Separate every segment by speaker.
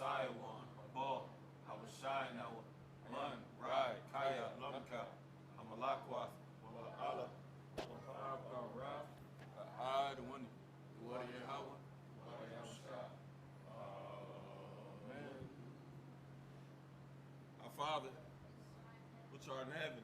Speaker 1: Saiwan, Abal, Hawashinawa, Man, Rai, Kaya, Lamka, Amalakwath, Allah, Ra, Ahad, Wani, Wadi Yahweh, Wadi Yahshua. Amen. Our Father, which art in heaven,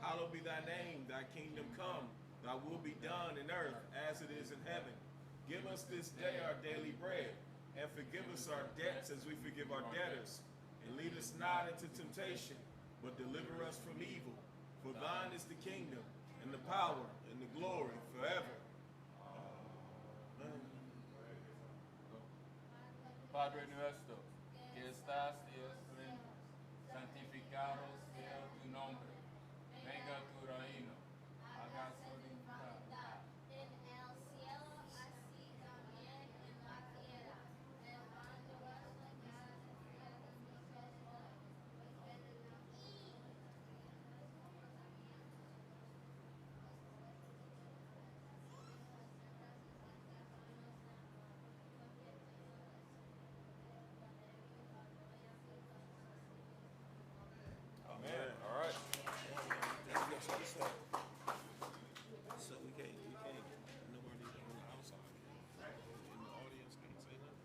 Speaker 1: hallowed be thy name, thy kingdom come, thy will be done in earth as it is in heaven. Give us this day our daily bread, and forgive us our debts as we forgive our debtors. And lead us not into temptation, but deliver us from evil. For thine is the kingdom, and the power, and the glory forever. Amen.
Speaker 2: Padre nuestro, que estás en el cielo, santificado sea tu nombre. Venga tu reino. Haga su voluntad.
Speaker 3: En el cielo, así también en la tierra. Levántanos cada día de nosotros hoy.
Speaker 1: Amen. All right. So we can't nowhere near on the outside. And the audience can't say nothing.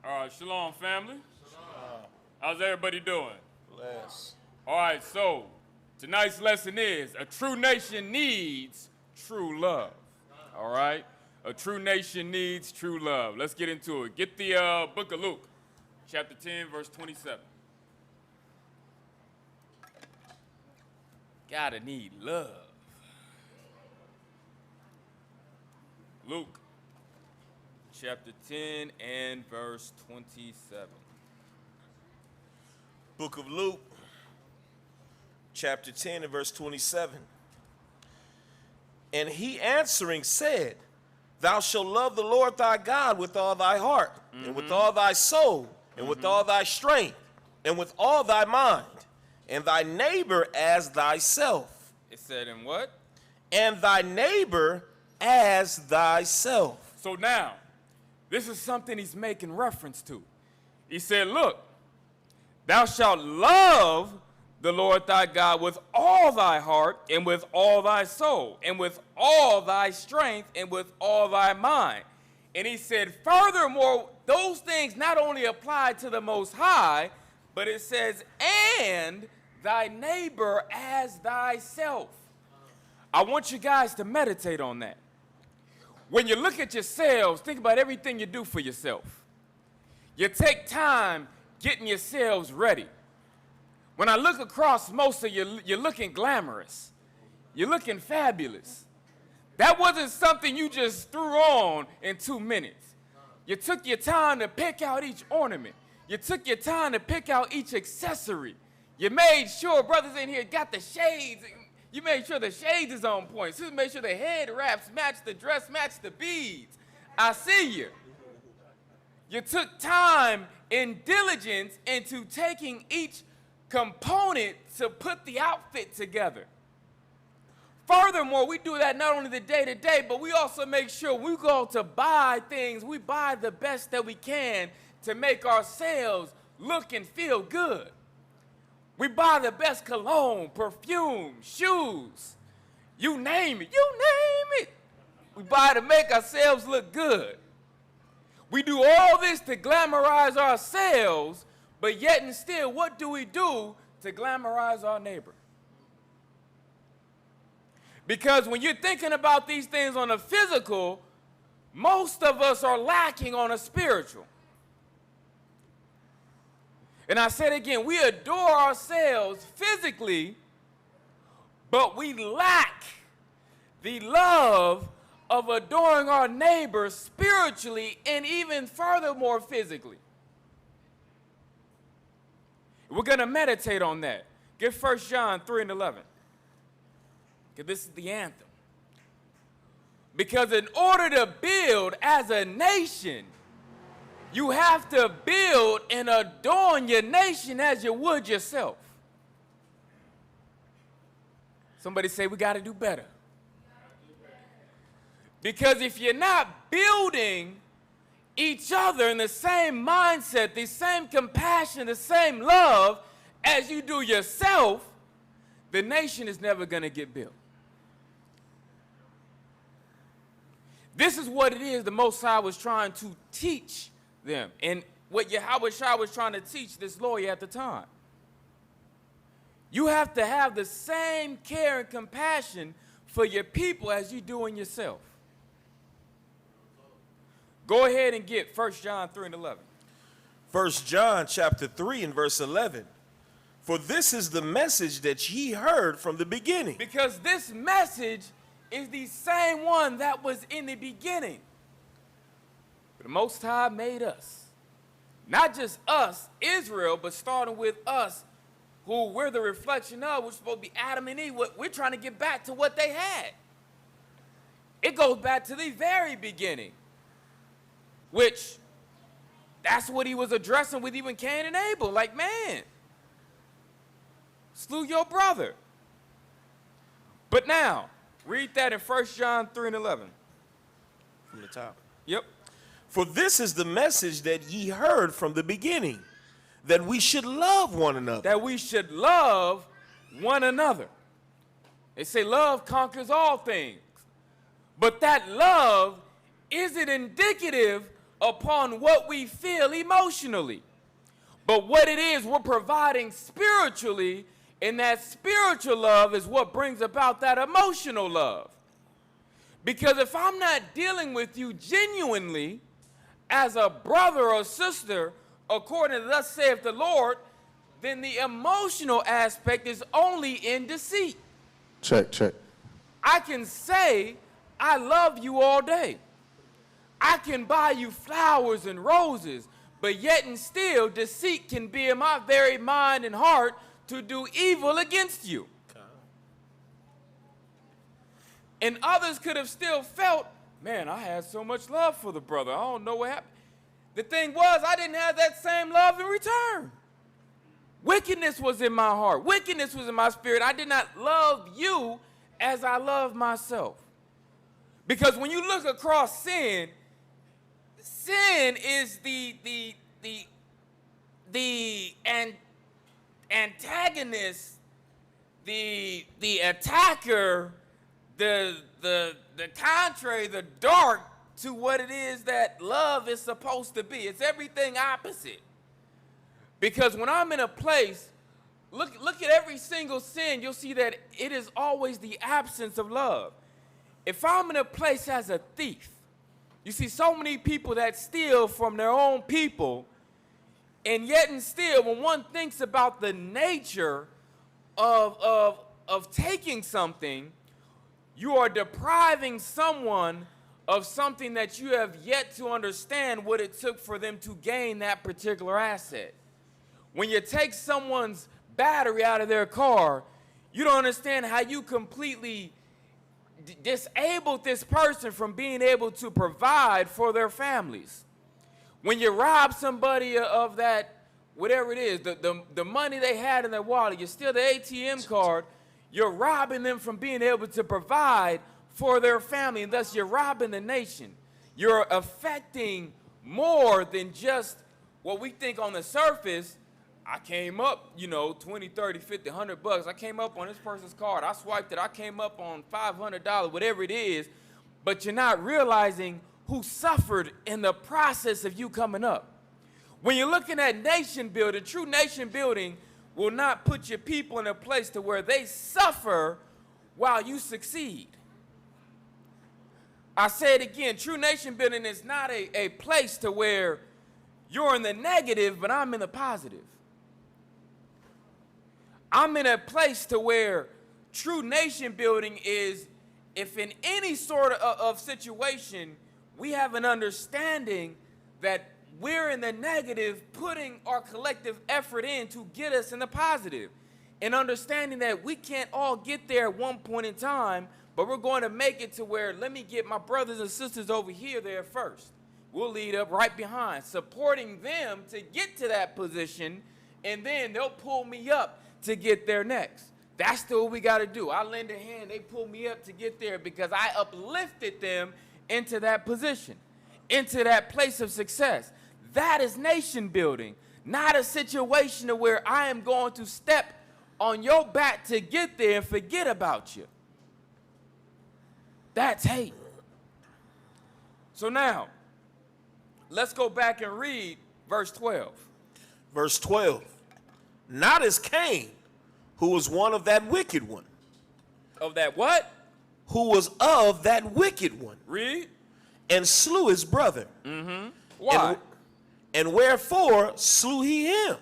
Speaker 2: All right, shalom, family. How's everybody doing?
Speaker 1: Bless.
Speaker 2: All right, so tonight's lesson is a true nation needs true love. All right? A true nation needs true love. Let's get into it. Get the book of Luke, chapter 10, verse 27. Gotta need love. Luke, chapter 10 and verse 27.
Speaker 1: Book of Luke, chapter 10 and verse 27. And he answering said, Thou shalt love the Lord thy God with all thy heart, and with all thy soul, and with all thy strength, and with all thy mind, and thy neighbor as thyself.
Speaker 2: It said in what?
Speaker 1: And thy neighbor as thyself.
Speaker 2: So now, this is something he's making reference to. He said, look, thou shalt love the Lord thy God with all thy heart, and with all thy soul, and with all thy strength, and with all thy mind. And he said, furthermore, those things not only apply to the Most High, but it says, and thy neighbor as thyself. I want you guys to meditate on that. When you look at yourselves, think about everything you do for yourself. You take time getting yourselves ready. When I look across most of you, you're looking glamorous. You're looking fabulous. That wasn't something you just threw on in 2 minutes. You took your time to pick out each ornament. You took your time to pick out each accessory. You made sure brothers in here got the shades. You made sure the shades is on point. So you made sure the head wraps match the dress, match the beads. I see you. You took time and diligence into taking each component to put the outfit together. Furthermore, we do that not only the day-to-day, but we also make sure we go to buy things, we buy the best that we can to make ourselves look and feel good. We buy the best cologne, perfume, shoes, you name it, We buy to make ourselves look good. We do all this to glamorize ourselves, but yet and still, what do we do to glamorize our neighbor? Because when you're thinking about these things on a physical, most of us are lacking on a spiritual. And I said again, we adore ourselves physically, but we lack the love of adoring our neighbor spiritually and even furthermore physically. We're going to meditate on that. Get 1 John 3 and 11. Because this is the anthem. Because in order to build as a nation, you have to build and adorn your nation as you would yourself. Somebody say we got to do better. Because if you're not building each other in the same mindset, the same compassion, the same love as you do yourself, the nation is never going to get built. This is what it is the Most High was trying to teach them, and what Yahweh Shai was trying to teach this lawyer at the time. You have to have the same care and compassion for your people as you do in yourself. Go ahead and get 1 John 3 and 11.
Speaker 1: 1 John chapter 3 and verse 11. For this is the message that ye heard from the beginning.
Speaker 2: Because this message is the same one that was in the beginning. The Most High made us. Not just us, Israel, but starting with us, who we're the reflection of. We're supposed to be Adam and Eve. We're trying to get back to what they had. It goes back to the very beginning, which that's what he was addressing with even Cain and Abel. Like, man, slew your brother. But now, read that in 1 John 3 and 11.
Speaker 1: From the top.
Speaker 2: Yep.
Speaker 1: For this is the message that ye heard from the beginning, that we should love one another.
Speaker 2: That we should love one another. They say love conquers all things. But that love isn't indicative upon what we feel emotionally. But what it is, we're providing spiritually, and that spiritual love is what brings about that emotional love. Because if I'm not dealing with you genuinely as a brother or sister, according to thus saith the Lord, then the emotional aspect is only in deceit.
Speaker 4: Check.
Speaker 2: I can say I love you all day. I can buy you flowers and roses, but yet and still deceit can be in my very mind and heart to do evil against you. And others could have still felt, man, I had so much love for the brother. I don't know what happened. The thing was, I didn't have that same love in return. Wickedness was in my heart. Wickedness was in my spirit. I did not love you as I love myself. Because when you look across sin, sin is the antagonist, the attacker, the contrary, the dark to what it is that love is supposed to be. It's everything opposite. Because when I'm in a place, look at every single sin, you'll see that it is always the absence of love. If I'm in a place as a thief, you see so many people that steal from their own people, and yet and still, when one thinks about the nature of taking something, you are depriving someone of something that you have yet to understand what it took for them to gain that particular asset. When you take someone's battery out of their car, you don't understand how you completely disabled this person from being able to provide for their families. When you rob somebody of that, whatever it is, the money they had in their wallet, you steal the ATM card, you're robbing them from being able to provide for their family, and thus you're robbing the nation. You're affecting more than just what we think on the surface. I came up, 20, 30, 50, $100. I came up on this person's card. I swiped it. I came up on $500, whatever it is. But you're not realizing who suffered in the process of you coming up. When you're looking at nation building, true nation building will not put your people in a place to where they suffer while you succeed. I say it again, true nation building is not a place to where you're in the negative, but I'm in the positive. I'm in a place to where true nation building is, if in any sort of situation we have an understanding that we're in the negative, putting our collective effort in to get us in the positive, and understanding that we can't all get there at one point in time, but we're going to make it to where, let me get my brothers and sisters over here there first. We'll lead up right behind, supporting them to get to that position, and then they'll pull me up to get there next. That's still what we got to do. I lend a hand. They pull me up to get there because I uplifted them into that position, into that place of success. That is nation building, not a situation where I am going to step on your back to get there and forget about you. That's hate. So now, let's go back and read verse 12.
Speaker 4: Verse 12. Not as Cain, who was one of that wicked one.
Speaker 2: Of that what?
Speaker 4: Who was of that wicked one.
Speaker 2: Read.
Speaker 4: And slew his brother.
Speaker 2: Why?
Speaker 4: And wherefore slew he him?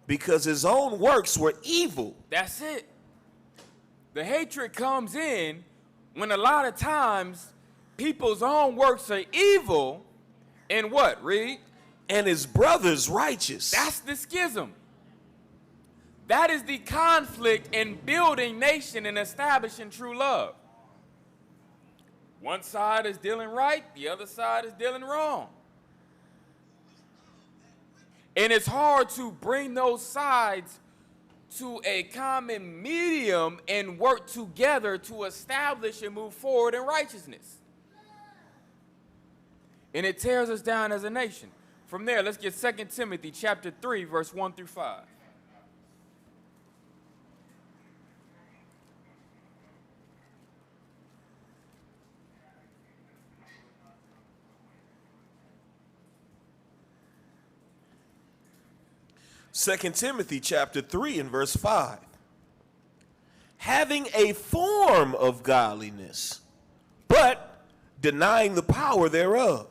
Speaker 4: Because his own works were evil.
Speaker 2: That's it. The hatred comes in when a lot of times people's own works are evil and what? Read.
Speaker 4: And his brother's righteous.
Speaker 2: That's the schism. That is the conflict in building nation and establishing true love. One side is dealing right, the other side is dealing wrong. And it's hard to bring those sides to a common medium and work together to establish and move forward in righteousness. And it tears us down as a nation. From there, let's get 2 Timothy chapter 3, verse 1 through 5.
Speaker 4: Second Timothy chapter 3 and verse 5. Having a form of godliness, but denying the power thereof.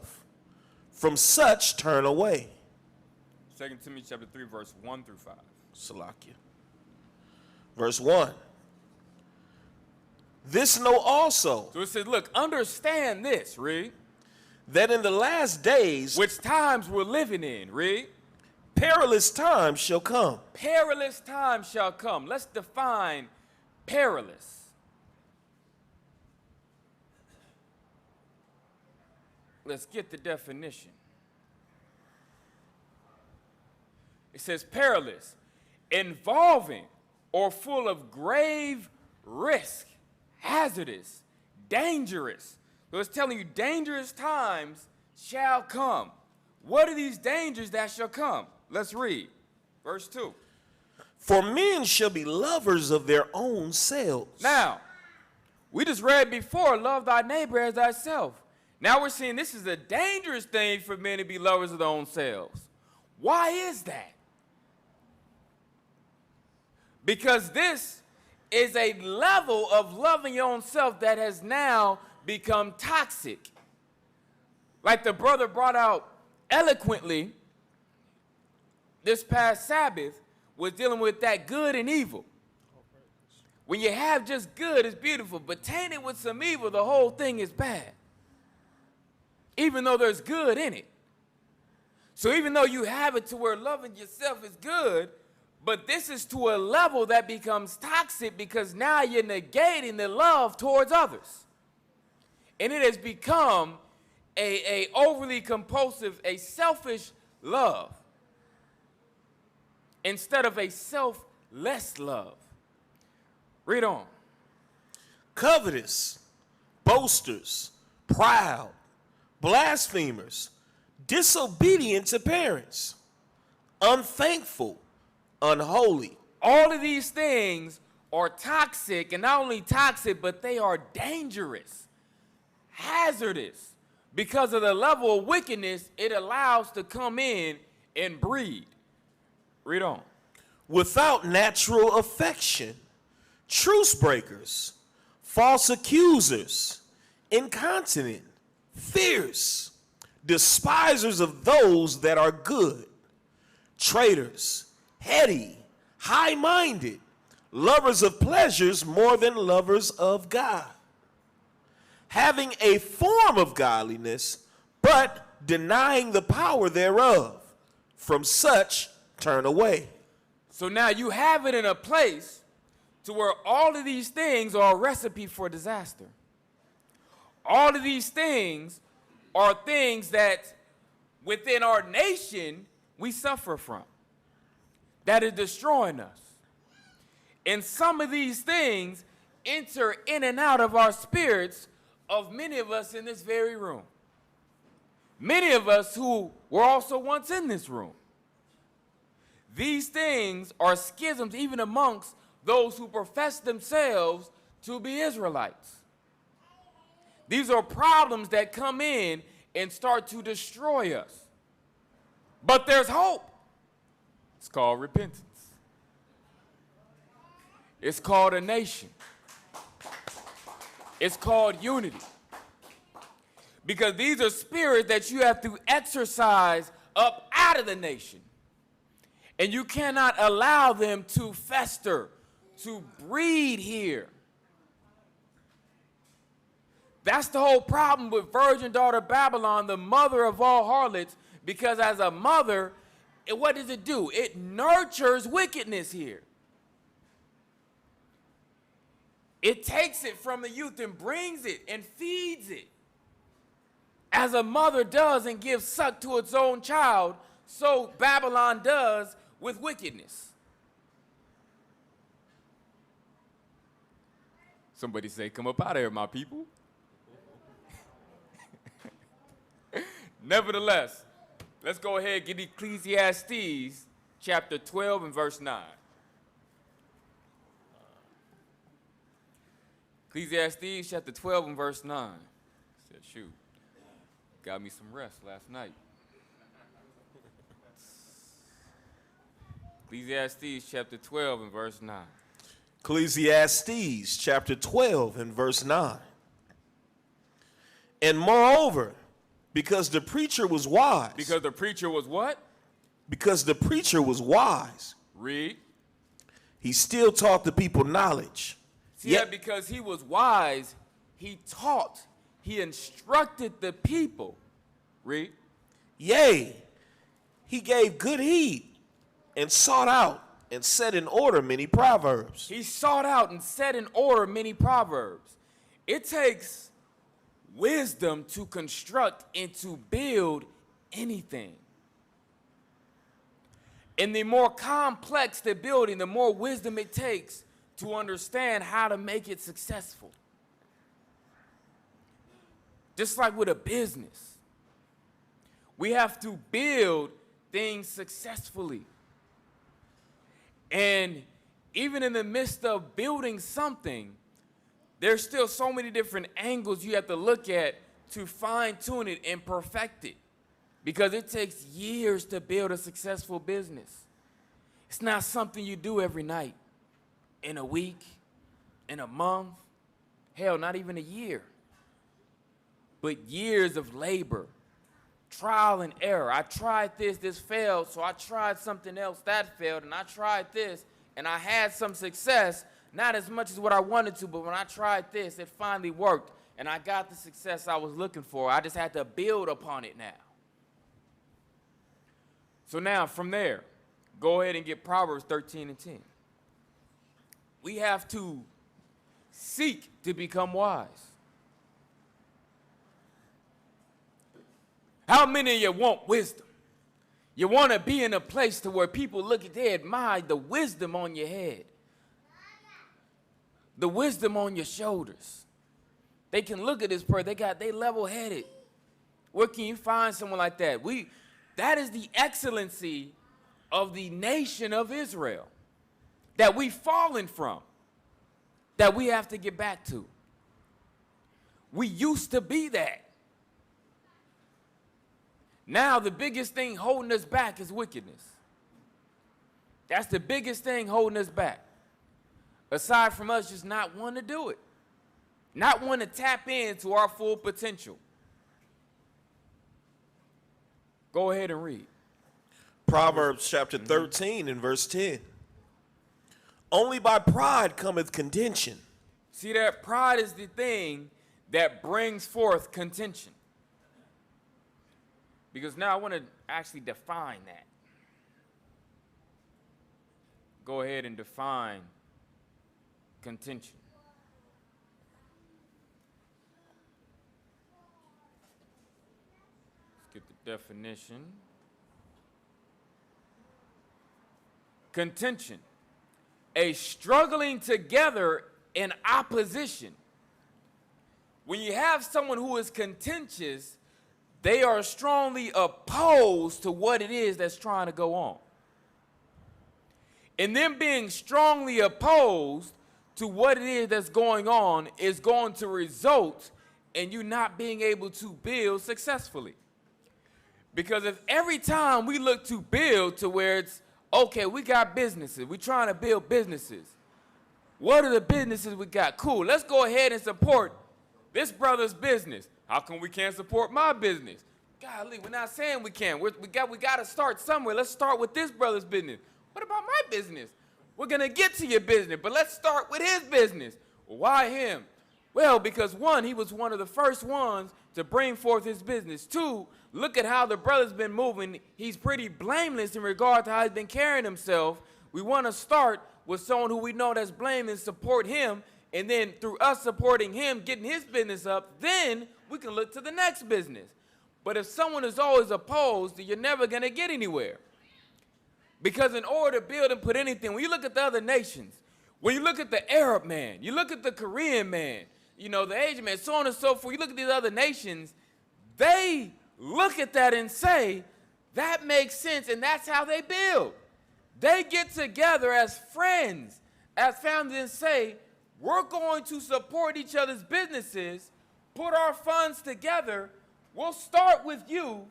Speaker 4: From such turn away.
Speaker 2: 2 Timothy chapter 3, verse 1 through 5.
Speaker 4: Salakia. Verse 1. This know also.
Speaker 2: So it says, look, understand this, read.
Speaker 4: That in the last days.
Speaker 2: Which times we're living in, read.
Speaker 4: Perilous times shall come.
Speaker 2: Perilous times shall come. Let's define perilous. Let's get the definition. It says perilous, involving or full of grave risk, hazardous, dangerous. So it's telling you dangerous times shall come. What are these dangers that shall come? Let's read. Verse 2.
Speaker 4: For men shall be lovers of their own selves.
Speaker 2: Now, we just read before, love thy neighbor as thyself. Now we're seeing this is a dangerous thing for men to be lovers of their own selves. Why is that? Because this is a level of loving your own self that has now become toxic. Like the brother brought out eloquently this past Sabbath, was dealing with that good and evil. When you have just good, it's beautiful, but tainted with some evil, the whole thing is bad. Even though there's good in it. So even though you have it to where loving yourself is good, but this is to a level that becomes toxic because now you're negating the love towards others. And it has become a overly compulsive, a selfish love instead of a selfless love. Read on.
Speaker 4: Covetous, boasters, proud, blasphemers, disobedient to parents, unthankful, unholy.
Speaker 2: All of these things are toxic, and not only toxic, but they are dangerous, hazardous, because of the level of wickedness it allows to come in and breed. Read on.
Speaker 4: Without natural affection, truce breakers, false accusers, incontinent, fierce, despisers of those that are good, traitors, heady, high-minded, lovers of pleasures more than lovers of God, having a form of godliness, but denying the power thereof. From such turn away.
Speaker 2: So now you have it in a place to where all of these things are a recipe for disaster. All of these things are things that within our nation we suffer from, that is destroying us. And some of these things enter in and out of our spirits of many of us in this very room. Many of us who were also once in this room. These things are schisms even amongst those who profess themselves to be Israelites. These are problems that come in and start to destroy us. But there's hope. It's called repentance. It's called a nation. It's called unity. Because these are spirits that you have to exorcise up out of the nation. And you cannot allow them to fester, to breed here. That's the whole problem with virgin daughter Babylon, the mother of all harlots, because as a mother, what does it do? It nurtures wickedness here. It takes it from the youth and brings it and feeds it. As a mother does and gives suck to its own child, so Babylon does with wickedness. Somebody say, come up out of here, my people. Nevertheless, let's go ahead and get Ecclesiastes chapter 12 and verse 9. Ecclesiastes chapter 12 and verse 9. I said, shoot, got me some rest last night. Ecclesiastes chapter 12 and verse 9.
Speaker 4: Ecclesiastes chapter 12 and verse 9. And moreover, because the preacher was wise.
Speaker 2: Because the preacher was what?
Speaker 4: Because the preacher was wise.
Speaker 2: Read.
Speaker 4: He still taught the people knowledge.
Speaker 2: See that because he was wise, he taught, he instructed the people. Read.
Speaker 4: Yea, he gave good heed and sought out and set in order many proverbs.
Speaker 2: He sought out and set in order many proverbs. It takes wisdom to construct and to build anything. And the more complex the building, the more wisdom it takes to understand how to make it successful. Just like with a business, we have to build things successfully. And even in the midst of building something, there's still so many different angles you have to look at to fine-tune it and perfect it. Because it takes years to build a successful business. It's not something you do every night, in a week, in a month, hell, not even a year. But years of labor, trial and error. I tried this failed, so I tried something else, that failed, and I tried this, and I had some success, not as much as what I wanted to, but when I tried this, it finally worked, and I got the success I was looking for. I just had to build upon it now. So now, from there, go ahead and get Proverbs 13 and 10. We have to seek to become wise. How many of you want wisdom? You want to be in a place to where people look at, they admire the wisdom on your head, the wisdom on your shoulders. They can look at this person, they level-headed. Where can you find someone like that? That is the excellency of the nation of Israel that we've fallen from, that we have to get back to. We used to be that. Now the biggest thing holding us back is wickedness. That's the biggest thing holding us back. Aside from us just not wanting to do it. Not wanting to tap into our full potential. Go ahead and read.
Speaker 4: Proverbs chapter 13 and verse 10. Only by pride cometh contention.
Speaker 2: See that? Pride is the thing that brings forth contention. Because now I want to actually define that. Go ahead and define contention. Let's get the definition. Contention, a struggling together in opposition. When you have someone who is contentious, they are strongly opposed to what it is that's trying to go on. And them being strongly opposed to what it is that's going on is going to result in you not being able to build successfully. Because if every time we look to build to where it's, okay, we got businesses, we're trying to build businesses. What are the businesses we got? Cool, let's go ahead and support this brother's business. How come we can't support my business? Golly, we're not saying we can't. We got to start somewhere. Let's start with this brother's business. What about my business? We're going to get to your business, but let's start with his business. Well, why him? Well, because one, he was one of the first ones to bring forth his business. Two, look at how the brother's been moving. He's pretty blameless in regard to how he's been carrying himself. We want to start with someone who we know that's blameless, support him, and then through us supporting him, getting his business up, then we can look to the next business. But if someone is always opposed, you're never going to get anywhere. Because in order to build and put anything, when you look at the other nations, when you look at the Arab man, you look at the Korean man, you know, the Asian man, so on and so forth, you look at these other nations, they look at that and say, that makes sense, and that's how they build. They get together as friends, as families, and say, we're going to support each other's businesses, put our funds together, we'll start with you,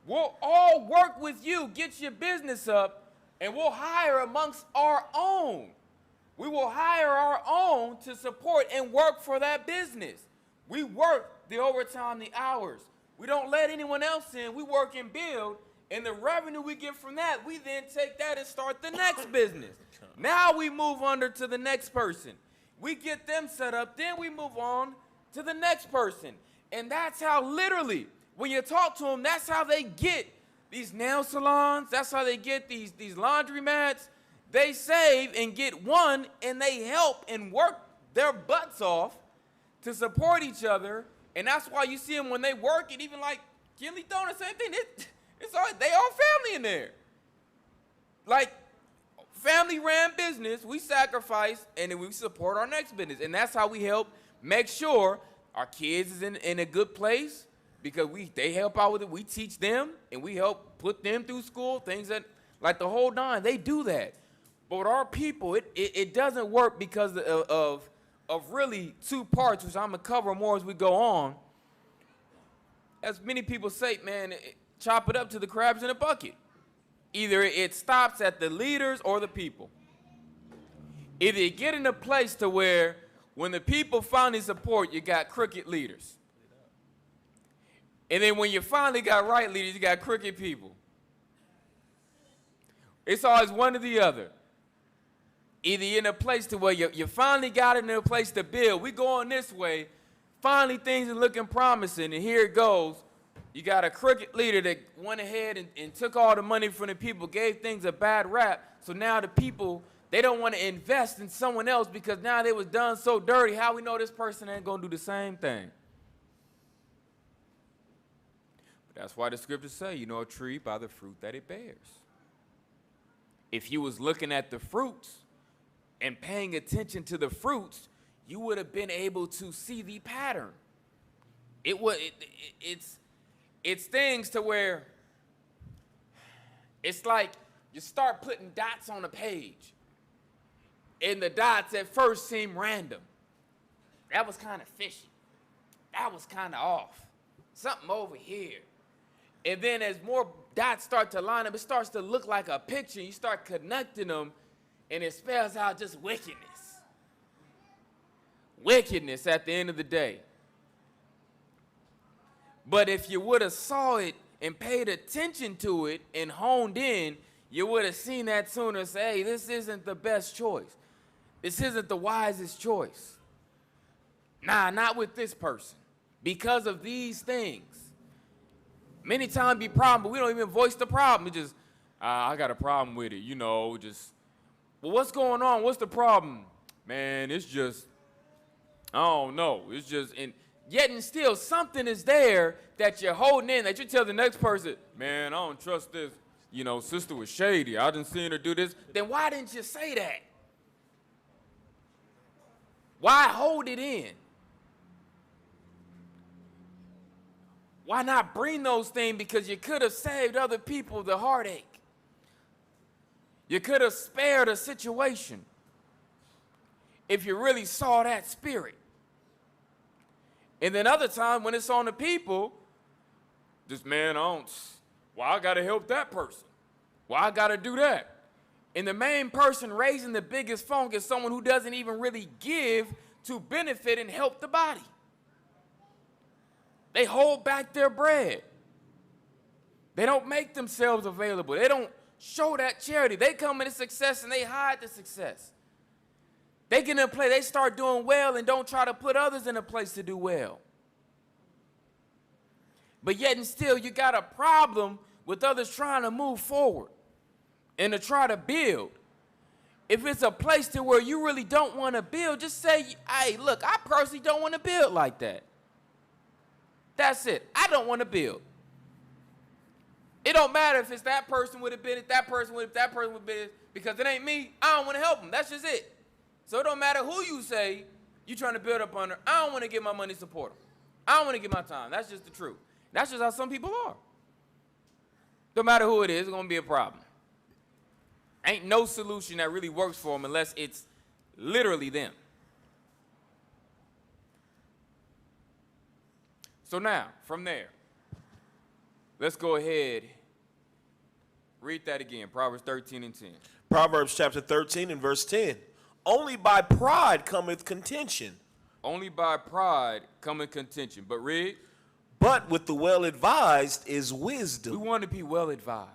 Speaker 2: we'll all work with you, get your business up, and we'll hire amongst our own. We will hire our own to support and work for that business. We work the overtime, the hours. We don't let anyone else in. We work and build, and the revenue we get from that, we then take that and start the next business. Now we move under to the next person. We get them set up, then we move on to the next person. And that's how literally, when you talk to them, that's how they get these nail salons. That's how they get these laundromats. They save and get one, and they help and work their butts off to support each other. And that's why you see them when they work, and even like Kinley Thorne, the same thing. It's all, they all family in there. Like, family ran business, we sacrifice, and then we support our next business. And that's how we help make sure our kids is in a good place, because they help out with it. We teach them, and we help put them through school, things that, like the whole nine, they do that. But with our people, it doesn't work because of really two parts, which I'm going to cover more as we go on. As many people say, man, chop it up to the crabs in a bucket. Either it stops at the leaders or the people. Either you get in a place to where when the people finally support, you got crooked leaders. And then when you finally got right leaders, you got crooked people. It's always one or the other. Either you're in a place to where you finally got it in a place to build. We going this way. Finally, things are looking promising, and here it goes. You got a crooked leader that went ahead and took all the money from the people, gave things a bad rap. So now the people, they don't want to invest in someone else because now they was done so dirty. How we know this person ain't going to do the same thing? But that's why the scriptures say, you know a tree by the fruit that it bears. If you was looking at the fruits and paying attention to the fruits, you would have been able to see the pattern. It's things to where it's like you start putting dots on a page, and the dots at first seem random. That was kind of fishy. That was kind of off. Something over here. And then as more dots start to line up, it starts to look like a picture. You start connecting them, and it spells out just wickedness. Wickedness at the end of the day. But if you would have saw it and paid attention to it and honed in, you would have seen that sooner and say, hey, this isn't the best choice. This isn't the wisest choice. Nah, not with this person. Because of these things. Many times be problem, but we don't even voice the problem. It's just, I got a problem with it, well, what's going on? What's the problem? Man, it's just, I don't know. It's just, and yet and still something is there that you're holding in, that you tell the next person, man, I don't trust this. Sister was shady. I done seen her do this. Then why didn't you say that? Why hold it in? Why not bring those things? Because you could have saved other people the heartache. You could have spared a situation if you really saw that spirit. And then other times when it's on the people, this man well, I got to help that person. Well, I got to do that. And the main person raising the biggest funk is someone who doesn't even really give to benefit and help the body. They hold back their bread. They don't make themselves available. They don't show that charity. They come into success and they hide the success. They get in a place, they start doing well and don't try to put others in a place to do well. But yet and still, you got a problem with others trying to move forward and to try to build. If it's a place to where you really don't want to build, just say, hey, look, I personally don't want to build like that. That's it. I don't want to build. It don't matter if it's that person would have been it, that person would have been it, because it ain't me. I don't want to help them. That's just it. So it don't matter who you say you're trying to build up under. I don't want to give my money to support them. I don't want to give my time. That's just the truth. That's just how some people are. No matter who it is, it's going to be a problem. Ain't no solution that really works for them unless it's literally them. So now, from there, let's go ahead. Read that again, Proverbs 13 and 10.
Speaker 4: Proverbs chapter 13 and verse 10. Only by pride cometh contention.
Speaker 2: Only by pride cometh contention. But read.
Speaker 4: But with the well-advised is
Speaker 2: We
Speaker 4: wisdom.
Speaker 2: want to be well advised.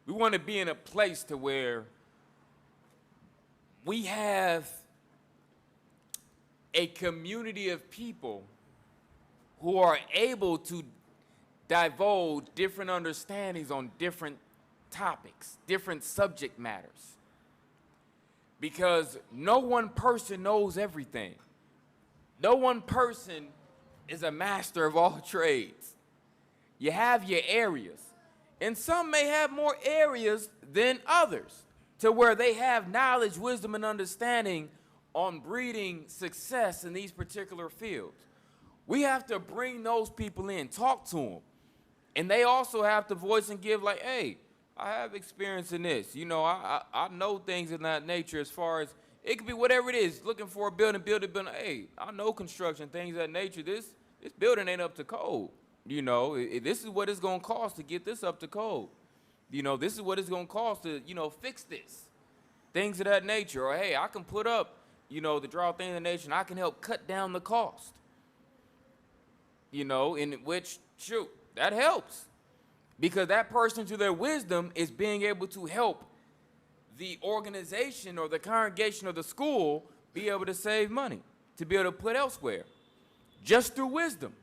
Speaker 2: We want to be in a place to where we have a community of people who are able to divulge different understandings on different topics, different subject matters. Because no one person knows everything. No one person is a master of all trades. You have your areas. And some may have more areas than others to where they have knowledge, wisdom, and understanding on breeding success in these particular fields. We have to bring those people in, talk to them. And they also have to voice and give like, hey, I have experience in this. You know, I know things in that nature as far as, it could be whatever it is, looking for a building. Hey, I know construction, things of that nature. This building ain't up to code. You know, this is what it's going to cost to get this up to code. You know, this is what it's going to cost to, fix this. Things of that nature. Or, hey, I can put up, the draw thing in the nation. I can help cut down the cost. In which, shoot, that helps. Because that person, through their wisdom, is being able to help the organization or the congregation or the school be able to save money, to be able to put elsewhere, just through wisdom.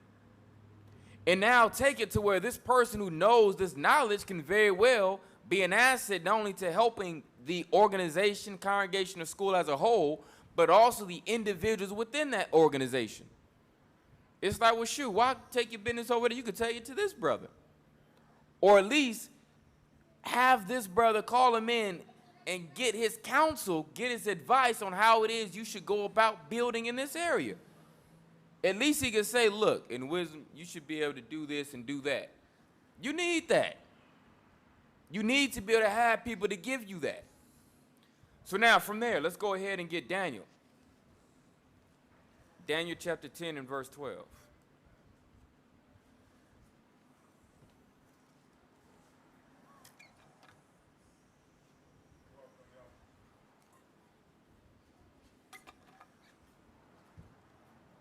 Speaker 2: And now take it to where this person who knows this knowledge can very well be an asset not only to helping the organization, congregation, or school as a whole, but also the individuals within that organization. It's like, well, shoot, why take your business over there? You could take it to this brother. Or at least have this brother call him in and get his counsel, get his advice on how it is you should go about building in this area. At least he can say, look, in wisdom, you should be able to do this and do that. You need that. You need to be able to have people to give you that. So now from there, let's go ahead and get Daniel. Daniel chapter 10 and verse 12.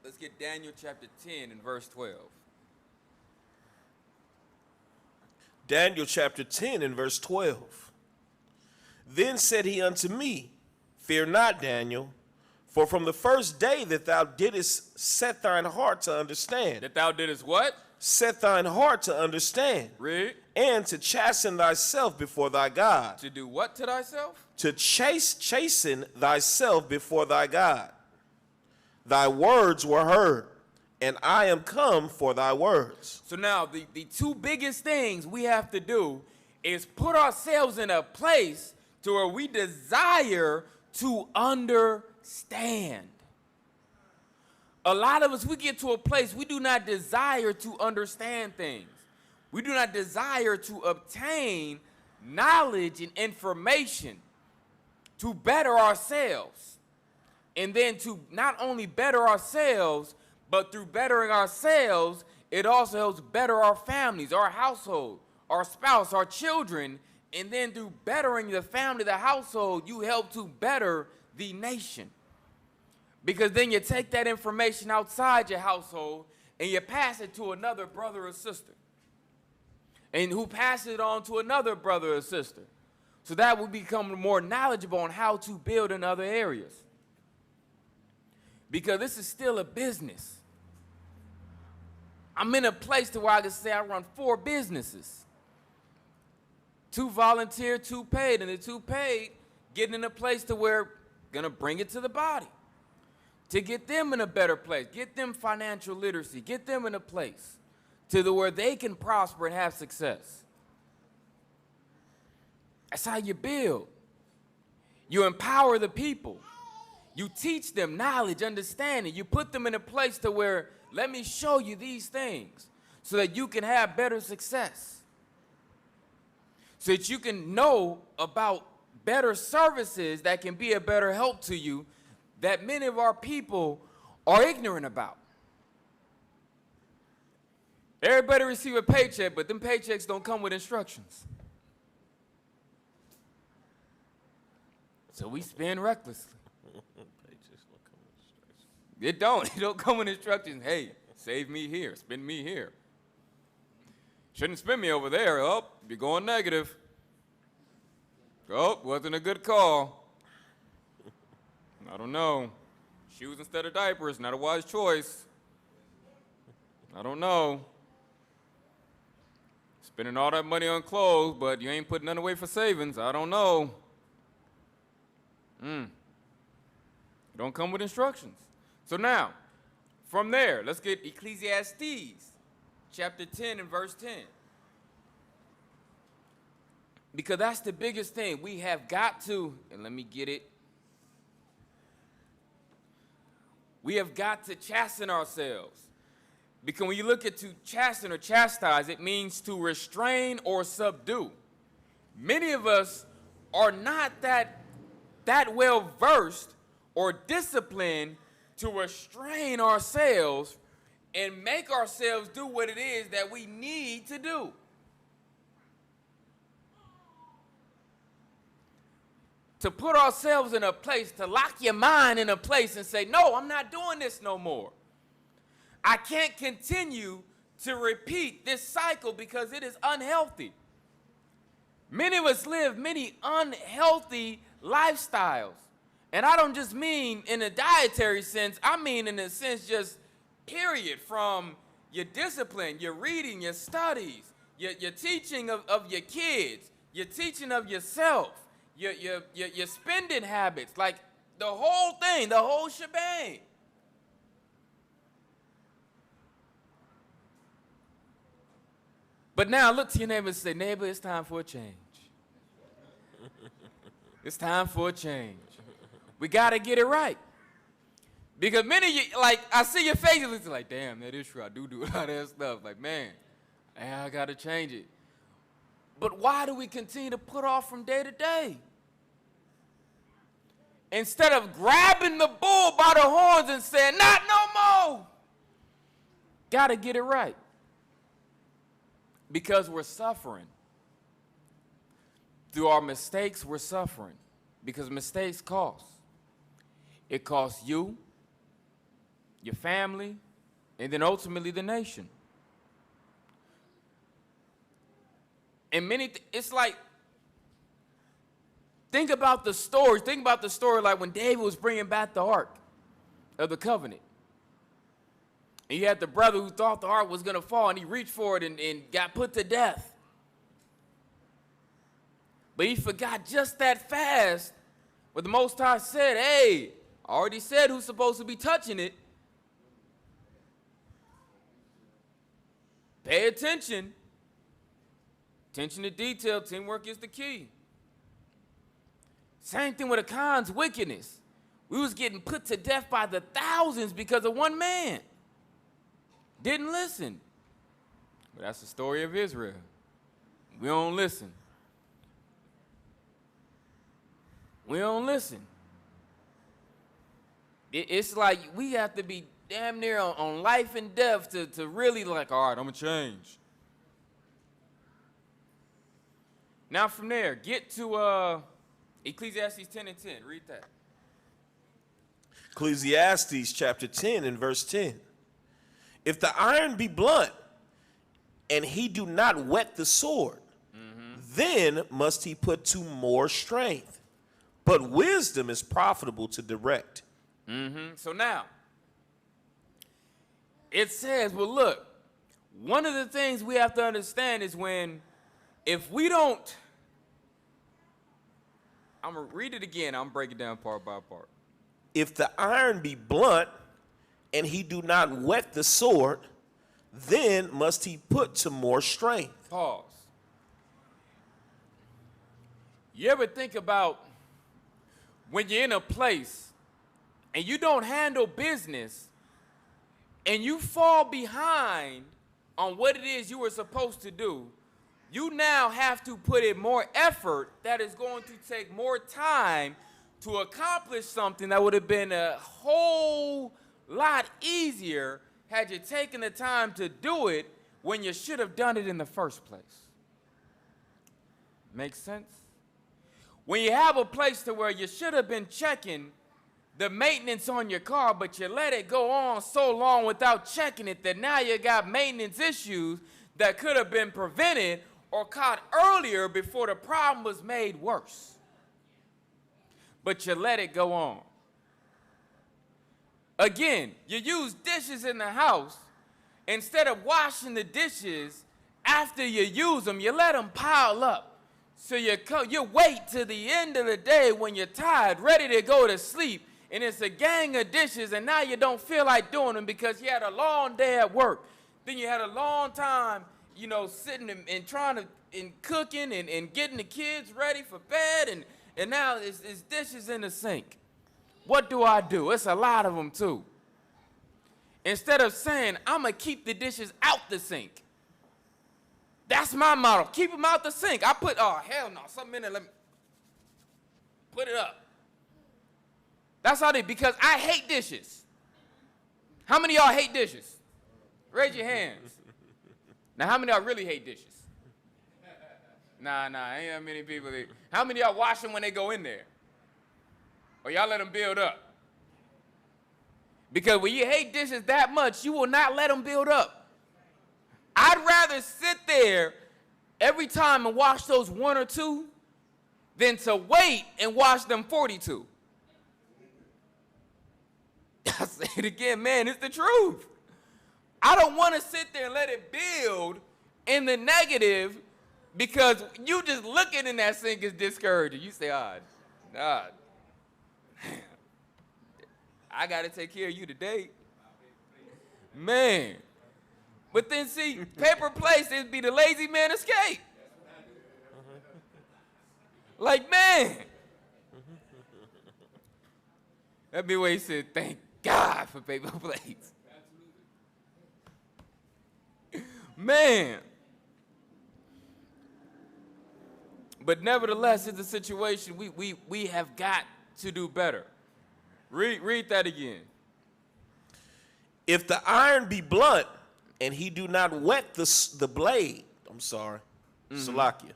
Speaker 2: Let's get Daniel chapter 10 and verse 12.
Speaker 4: Daniel chapter 10 and verse 12. Then said he unto me, Fear not, Daniel, for from the first day that thou didst set thine heart to understand.
Speaker 2: That thou didst what?
Speaker 4: Set thine heart to understand.
Speaker 2: Read.
Speaker 4: And to chasten thyself before thy God.
Speaker 2: To do what to thyself?
Speaker 4: To chasten thyself before thy God. Thy words were heard, and I am come for thy words.
Speaker 2: So now the two biggest things we have to do is put ourselves in a place to where we desire to understand. understand. A lot of us, we get to a place we do not desire to understand things. We do not desire to obtain knowledge and information to better ourselves. And then to not only better ourselves, but through bettering ourselves, it also helps better our families, our household, our spouse, our children. And then through bettering the family, the household, you help to better the nation. Because then you take that information outside your household and you pass it to another brother or sister. And who passes it on to another brother or sister. So that will become more knowledgeable on how to build in other areas. Because this is still a business. I'm in a place to where I can say I run 4 businesses. 2 volunteer, 2 paid. And the 2 paid, getting in a place to where gonna bring it to the body. To get them in a better place, get them financial literacy, get them in a place to where they can prosper and have success. That's how you build. You empower the people. You teach them knowledge, understanding. You put them in a place to where, let me show you these things so that you can have better success. So that you can know about better services that can be a better help to you that many of our people are ignorant about. Everybody receive a paycheck, but them paychecks don't come with instructions. So we spend recklessly. It don't come with instructions. Hey, save me here, spend me here. Shouldn't spend me over there. Oh, you're going negative. Oh, wasn't a good call. I don't know. Shoes instead of diapers, not a wise choice. I don't know. Spending all that money on clothes, but you ain't putting none away for savings. I don't know. Don't come with instructions. So now, from there, let's get Ecclesiastes chapter 10 and verse 10. Because that's the biggest thing. We have got to, and let me get it. We have got to chasten ourselves. Because when you look at to chasten or chastise, it means to restrain or subdue. Many of us are not that well versed or disciplined to restrain ourselves and make ourselves do what it is that we need to do. To put ourselves in a place, to lock your mind in a place and say, no, I'm not doing this no more. I can't continue to repeat this cycle because it is unhealthy. Many of us live many unhealthy lifestyles. And I don't just mean in a dietary sense, I mean in a sense just period, from your discipline, your reading, your studies, your teaching of your kids, your teaching of yourself. Your spending habits, like the whole thing, the whole shebang. But now look to your neighbor and say, neighbor, it's time for a change. It's time for a change. We got to get it right. Because many of you, like, I see your faces, it's like, damn, that is true. I do a lot of that stuff. Like, man, I got to change it. But why do we continue to put off from day to day? Instead of grabbing the bull by the horns and saying, not no more. Got to get it right. Because we're suffering. Through our mistakes, we're suffering. Because mistakes cost. It costs you, your family, and then ultimately the nation. And it's like, think about the story. Think about the story like when David was bringing back the Ark of the Covenant. And you had the brother who thought the Ark was going to fall, and he reached for it and got put to death. But he forgot just that fast what the Most High said, hey, I already said who's supposed to be touching it. Pay attention. Attention to detail, teamwork is the key. Same thing with Achan's wickedness. We was getting put to death by the thousands because of one man. Didn't listen. But that's the story of Israel. We don't listen. We don't listen. It's like we have to be damn near on life and death to really like, all right, I'm going to change. Now from there, get to Ecclesiastes 10 and 10. Read that.
Speaker 4: Ecclesiastes chapter 10 and verse 10. If the iron be blunt, and he do not whet the sword, then must he put to more strength. But wisdom is profitable to direct.
Speaker 2: So now, it says, well, look, one of the things we have to understand is if we don't, I'm going to read it again. I'm breaking it down part by part.
Speaker 4: If the iron be blunt, and he do not whet the sword, then must he put to more strength.
Speaker 2: Pause. You ever think about when you're in a place and you don't handle business and you fall behind on what it is you were supposed to do, you now have to put in more effort that is going to take more time to accomplish something that would have been a whole lot easier had you taken the time to do it when you should have done it in the first place. Makes sense? When you have a place to where you should have been checking the maintenance on your car, but you let it go on so long without checking it that now you got maintenance issues that could have been prevented or caught earlier before the problem was made worse. But you let it go on. Again, you use dishes in the house. Instead of washing the dishes after you use them, you let them pile up. So you wait till the end of the day when you're tired, ready to go to sleep, and it's a gang of dishes, and now you don't feel like doing them because you had a long day at work. Then you had a long time, sitting and trying to, and cooking and getting the kids ready for bed, and now it's dishes in the sink. What do? It's a lot of them too. Instead of saying, I'm going to keep the dishes out the sink. That's my motto. Keep them out the sink. Oh, hell no. Something in there, let me put it up. That's how because I hate dishes. How many of y'all hate dishes? Raise your hands. Now, how many of y'all really hate dishes? Nah, ain't that many people. How many of y'all wash them when they go in there? Or y'all let them build up? Because when you hate dishes that much, you will not let them build up. I'd rather sit there every time and wash those one or two than to wait and wash them 42. I say it again, man, it's the truth. I don't want to sit there and let it build in the negative because you just looking in that sink is discouraging. You say, nah. I got to take care of you today. Man. But then see, paper plates, it'd be the lazy man escape. Like, man. That'd be where he said, thank God for paper plates. Man. But nevertheless, it's a situation we have got to do better. Read that again.
Speaker 4: If the iron be blunt, and he do not whet the blade, Salakia,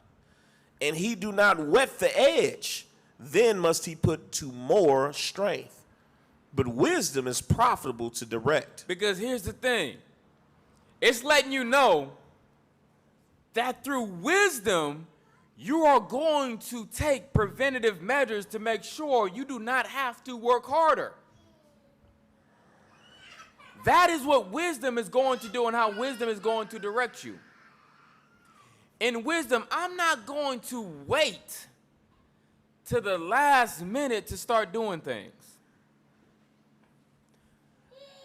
Speaker 4: and he do not whet the edge, then must he put to more strength. But wisdom is profitable to direct.
Speaker 2: Because here's the thing. It's letting you know that through wisdom, you are going to take preventative measures to make sure you do not have to work harder. That is what wisdom is going to do and how wisdom is going to direct you. In wisdom, I'm not going to wait to the last minute to start doing things.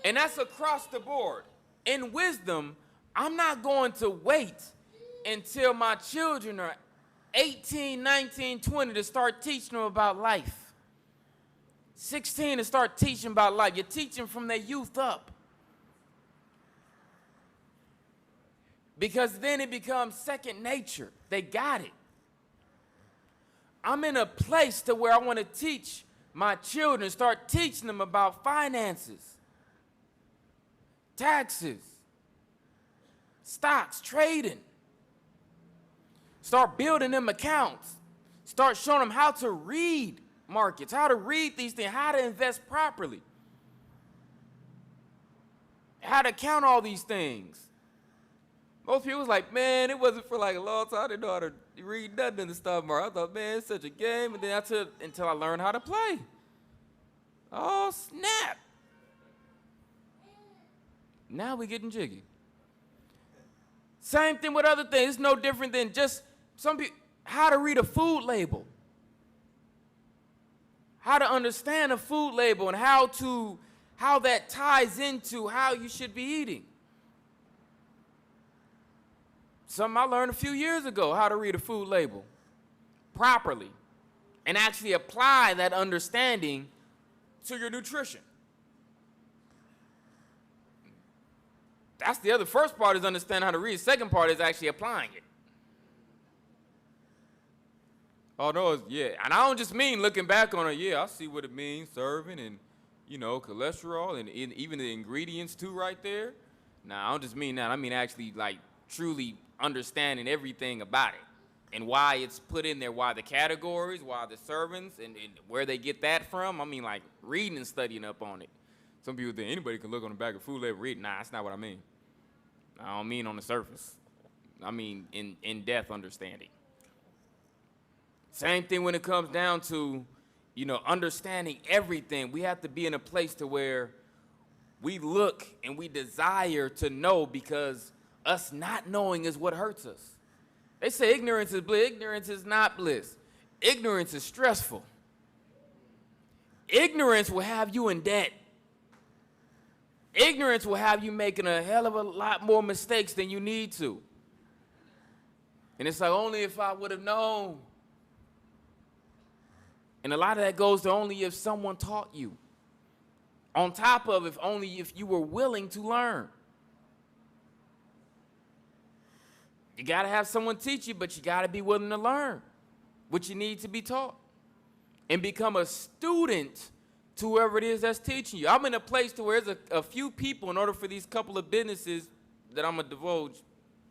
Speaker 2: And that's across the board. In wisdom, I'm not going to wait until my children are 18, 19, 20 to start teaching them about life. 16 to start teaching about life. You're teaching from their youth up. Because then it becomes second nature. They got it. I'm in a place to where I want to teach my children, start teaching them about finances, taxes, stocks, trading. Start building them accounts. Start showing them how to read markets, how to read these things, how to invest properly, how to count all these things. Most people was like, man, it wasn't for like a long time. I didn't know how to read nothing in the stock market. I thought, man, it's such a game. And then until I learned how to play. Oh, snap. Now we getting jiggy. Same thing with other things. It's no different than just some people, how to read a food label. How to understand a food label and how that ties into how you should be eating. Something I learned a few years ago, how to read a food label properly and actually apply that understanding to your nutrition. That's the other. First part is understanding how to read. Second part is actually applying it. Oh, no, yeah. And I don't just mean looking back on it. Yeah, I see what it means, serving and, cholesterol and even the ingredients too right there. Nah, I don't just mean that. I mean actually like truly understanding everything about it and why it's put in there, why the categories, why the servings, and where they get that from. I mean, like reading and studying up on it. Some people think anybody can look on the back of food label and read. Nah, that's not what I mean. I don't mean on the surface. I mean in-depth understanding. Same thing when it comes down to, understanding everything. We have to be in a place to where we look and we desire to know, because us not knowing is what hurts us. They say ignorance is bliss. Ignorance is not bliss. Ignorance is stressful. Ignorance will have you in debt. Ignorance will have you making a hell of a lot more mistakes than you need to. And it's like, only if I would have known. And a lot of that goes to only if someone taught you. On top of if you were willing to learn. You got to have someone teach you, but you got to be willing to learn what you need to be taught. And become a student to whoever it is that's teaching you. I'm in a place to where there's a few people, in order for these couple of businesses that I'm going to divulge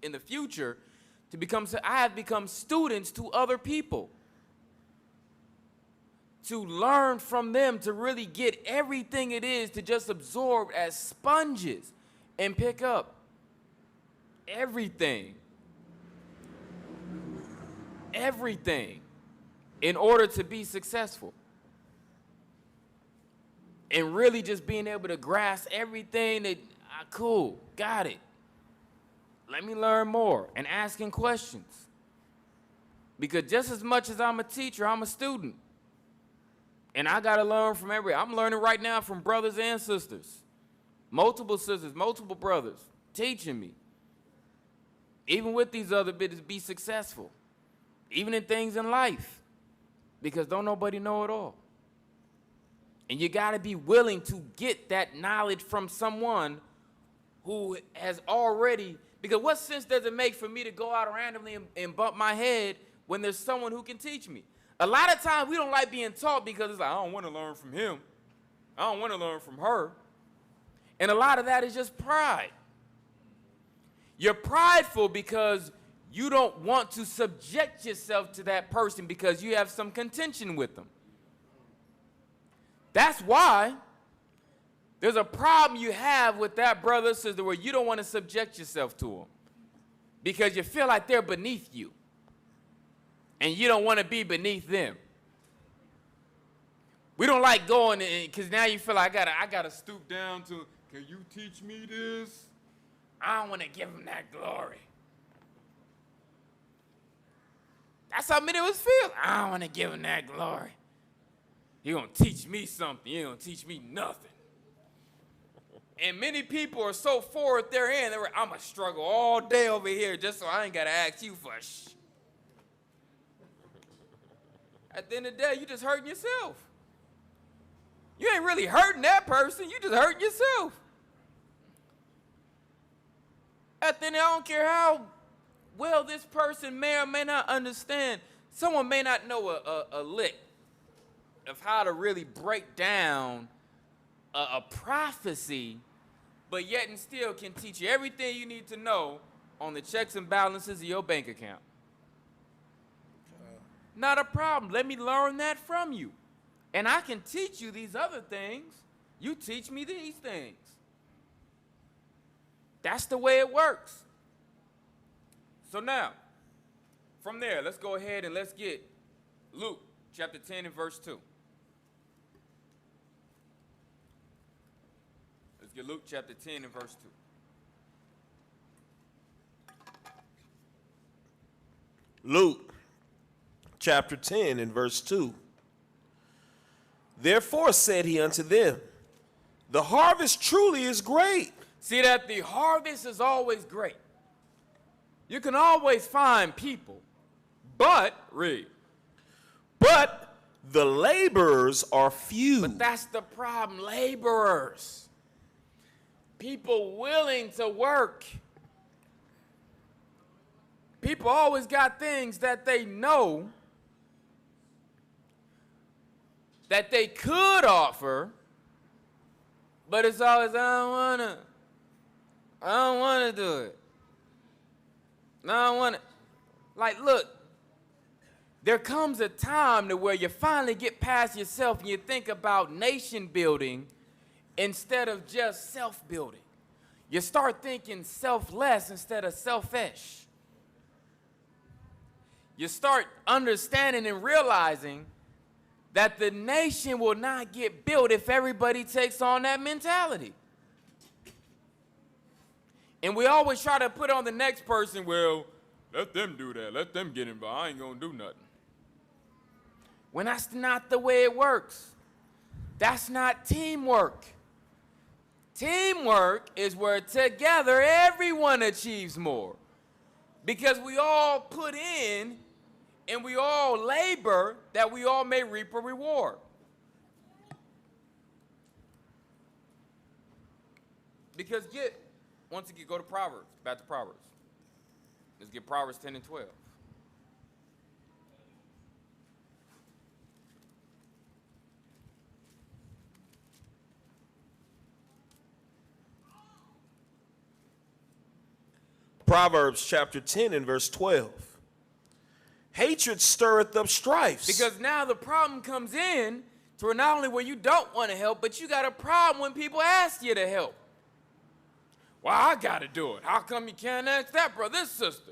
Speaker 2: in the future to become, I have become students to other people. To learn from them, to really get everything it is to just absorb as sponges and pick up everything. Everything in order to be successful. And really just being able to grasp everything that, cool, got it. Let me learn more, and asking questions. Because just as much as I'm a teacher, I'm a student. And I got to learn from everybody. I'm learning right now from brothers and sisters. Multiple sisters, multiple brothers teaching me. Even with these other bits, be successful. Even in things in life. Because don't nobody know it all. And you got to be willing to get that knowledge from someone who has already, because what sense does it make for me to go out randomly and bump my head when there's someone who can teach me? A lot of times we don't like being taught because it's like, I don't want to learn from him. I don't want to learn from her. And a lot of that is just pride. You're prideful because you don't want to subject yourself to that person because you have some contention with them. That's why there's a problem you have with that brother or sister where you don't want to subject yourself to them because you feel like they're beneath you. And you don't want to be beneath them. We don't like going, because now you feel like I gotta stoop down to, can you teach me this? I don't want to give them that glory. That's how many of us feel. I don't want to give them that glory. You're going to teach me something. You're going to teach me nothing. And many people are so forward their end, I'm going to struggle all day over here just so I ain't got to ask you for shit. At the end of the day, you're just hurting yourself. You ain't really hurting that person. You just hurting yourself. At the end, I don't care how well this person may or may not understand. Someone may not know a lick of how to really break down a prophecy, but yet and still can teach you everything you need to know on the checks and balances of your bank account. Not a problem. Let me learn that from you. And I can teach you these other things. You teach me these things. That's the way it works. So now, from there, let's go ahead and let's get Luke chapter 10 and verse 2. Let's get Luke chapter 10 and verse 2.
Speaker 4: Luke chapter 10 and verse 2. Therefore said he unto them, the harvest truly is great.
Speaker 2: See that the harvest is always great. You can always find people, but, read.
Speaker 4: But the laborers are few.
Speaker 2: But that's the problem, laborers. People willing to work. People always got things that they know that they could offer, but it's always, I don't wanna do it. I don't wanna. Like, look, there comes a time to where you finally get past yourself and you think about nation building instead of just self-building. You start thinking selfless instead of selfish. You start understanding and realizing that the nation will not get built if everybody takes on that mentality. And we always try to put on the next person, well, let them do that. Let them get involved. I ain't going to do nothing. When that's not the way it works. That's not teamwork. Teamwork is where together everyone achieves more. Because we all put in and we all labor that we all may reap a reward. Because once again, go to Proverbs, back to Proverbs. Let's get Proverbs 10 and 12.
Speaker 4: Proverbs chapter 10 and verse 12. Hatred stirreth up strife.
Speaker 2: Because now the problem comes in to not only where you don't want to help, but you got a problem when people ask you to help. Well, I got to do it. How come you can't ask that brother, this sister?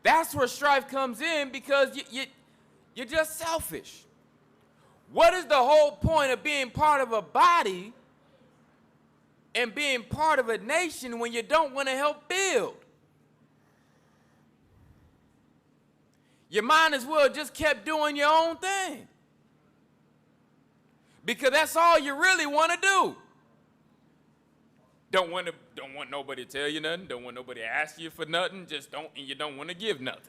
Speaker 2: That's where strife comes in because you're just selfish. What is the whole point of being part of a body and being part of a nation when you don't want to help build? You might as well just kept doing your own thing. Because that's all you really want to do. Don't want nobody to tell you nothing. Don't want nobody to ask you for nothing. And you don't want to give nothing.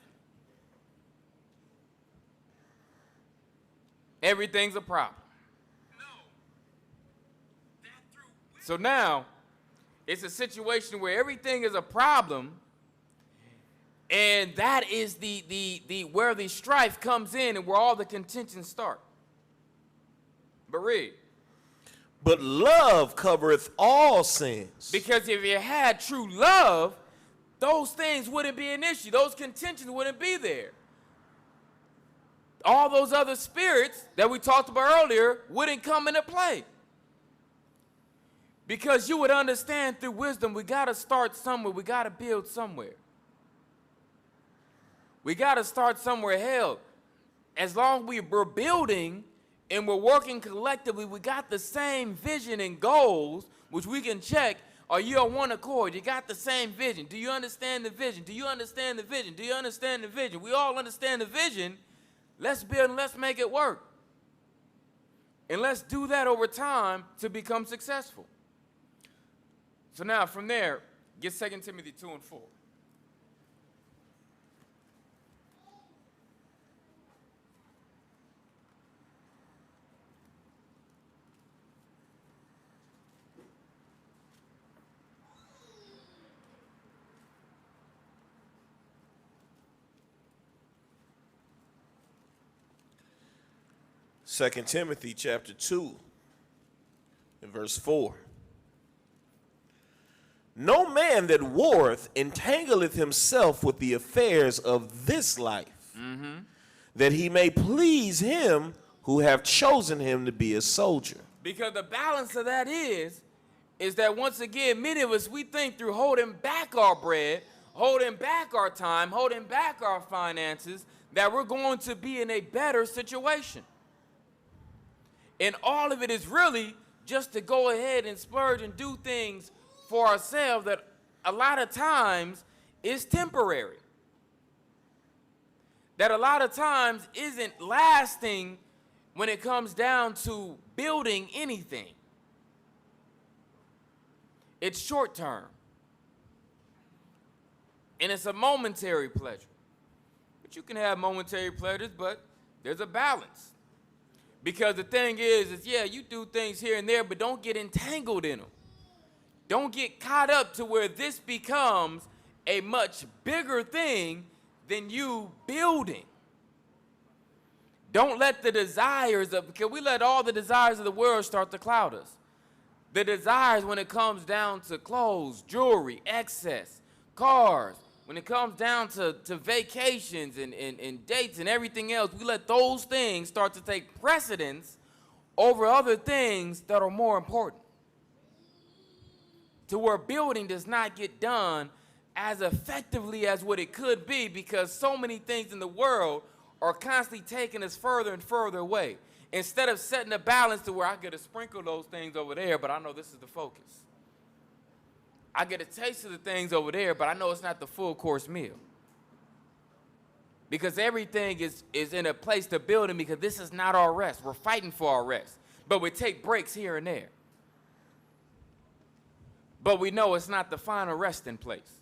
Speaker 2: Everything's a problem. So now, it's a situation where everything is a problem, and that is the where the strife comes in and where all the contentions start. But read.
Speaker 4: But love covereth all sins.
Speaker 2: Because if you had true love, those things wouldn't be an issue. Those contentions wouldn't be there. All those other spirits that we talked about earlier wouldn't come into play. Because you would understand through wisdom, we got to start somewhere. We got to build somewhere. We got to start somewhere. Hell, as long as we're building and we're working collectively, we got the same vision and goals, which we can check. Are you on one accord? You got the same vision. Do you understand the vision? Do you understand the vision? Do you understand the vision? We all understand the vision. Let's build and let's make it work. And let's do that over time to become successful. So now, from there, get 2 Timothy 2 and 4.
Speaker 4: 2 Timothy chapter 2 and verse 4. No man that warreth entangleth himself with the affairs of this life, that he may please him who have chosen him to be a soldier.
Speaker 2: Because the balance of that is that once again, many of us, we think through holding back our bread, holding back our time, holding back our finances, that we're going to be in a better situation. And all of it is really just to go ahead and splurge and do things for ourselves that a lot of times is temporary. That a lot of times isn't lasting when it comes down to building anything. It's short term. And it's a momentary pleasure. But you can have momentary pleasures, but there's a balance. Because the thing is yeah, you do things here and there, but don't get entangled in them. Don't get caught up to where this becomes a much bigger thing than you building. Don't let the desires of, because we let all the desires of the world start to cloud us. The desires when it comes down to clothes, jewelry, excess, cars, when it comes down to vacations and dates and everything else, we let those things start to take precedence over other things that are more important. To where building does not get done as effectively as what it could be, because so many things in the world are constantly taking us further and further away. Instead of setting a balance to where I get to sprinkle those things over there, but I know this is the focus. I get a taste of the things over there, but I know it's not the full course meal. Because everything is in a place to build in, because this is not our rest. We're fighting for our rest. But we take breaks here and there. But we know it's not the final resting place.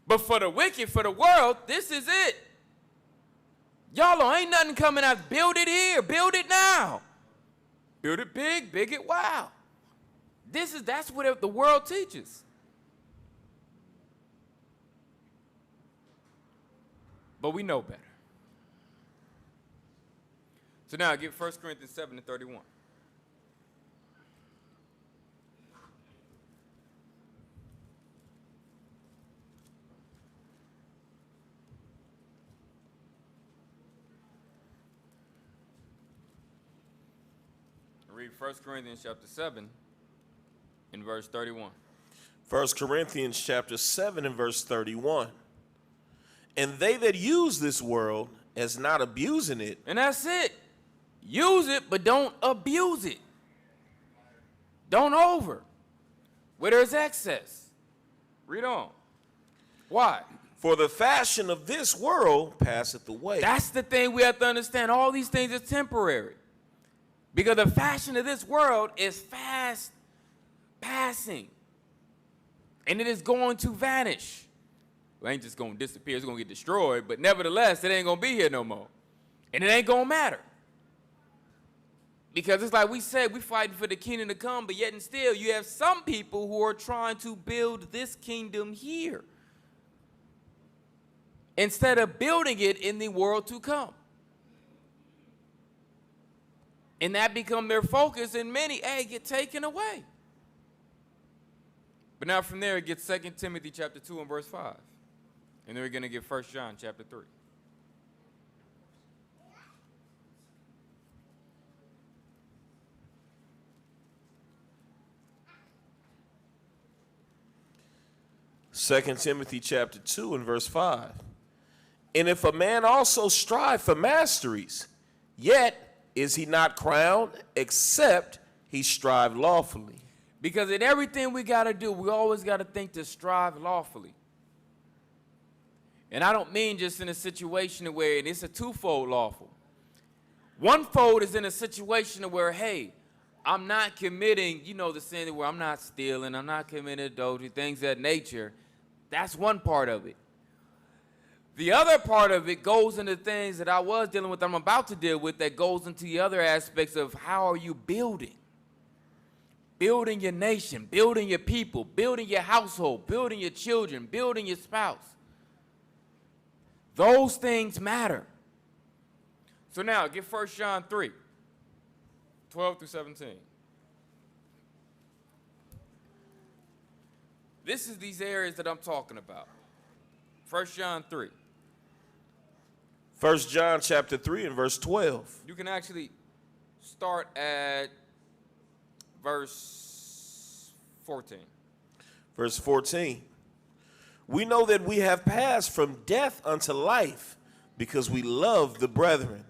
Speaker 2: But for the wicked, for the world, this is it. Y'all ain't nothing coming out. Build it here. Build it now. Build it big. Big it wow. That's what the world teaches. But we know better. So now get 1 Corinthians 7:31. Read 1 Corinthians chapter 7 in verse 31.
Speaker 4: 1 Corinthians chapter 7 and verse 31. And they that use this world as not abusing it.
Speaker 2: And that's it. Use it, but don't abuse it. Don't over. Where there's excess. Read on. Why?
Speaker 4: For the fashion of this world passeth away.
Speaker 2: That's the thing we have to understand. All these things are temporary. Because the fashion of this world is fast passing. And it is going to vanish. Well, it ain't just going to disappear. It's going to get destroyed. But nevertheless, it ain't going to be here no more. And it ain't going to matter. Because it's like we said, we're fighting for the kingdom to come, but yet and still you have some people who are trying to build this kingdom here instead of building it in the world to come. And that become their focus, and many, get taken away. But now from there, it gets 2 Timothy chapter 2 and verse 5. And then we're going to get 1 John chapter 3.
Speaker 4: Second Timothy chapter 2 and verse 5. And if a man also strive for masteries, yet is he not crowned, except he strive lawfully.
Speaker 2: Because in everything we got to do, we always got to think to strive lawfully. And I don't mean just in a situation where it's a twofold lawful. One fold is in a situation where, hey, I'm not committing, the sin where I'm not stealing, I'm not committing adultery, things of that nature. That's one part of it. The other part of it goes into things that I was dealing with, I'm about to deal with, that goes into the other aspects of how are you building? Building your nation, building your people, building your household, building your children, building your spouse. Those things matter. So now, get 1 John 3. 12 through 17. This is these areas that I'm talking about. 1 John 3.
Speaker 4: 1 John chapter 3 and verse 12.
Speaker 2: You can actually start at verse 14.
Speaker 4: Verse 14. We know that we have passed from death unto life because we love the brethren.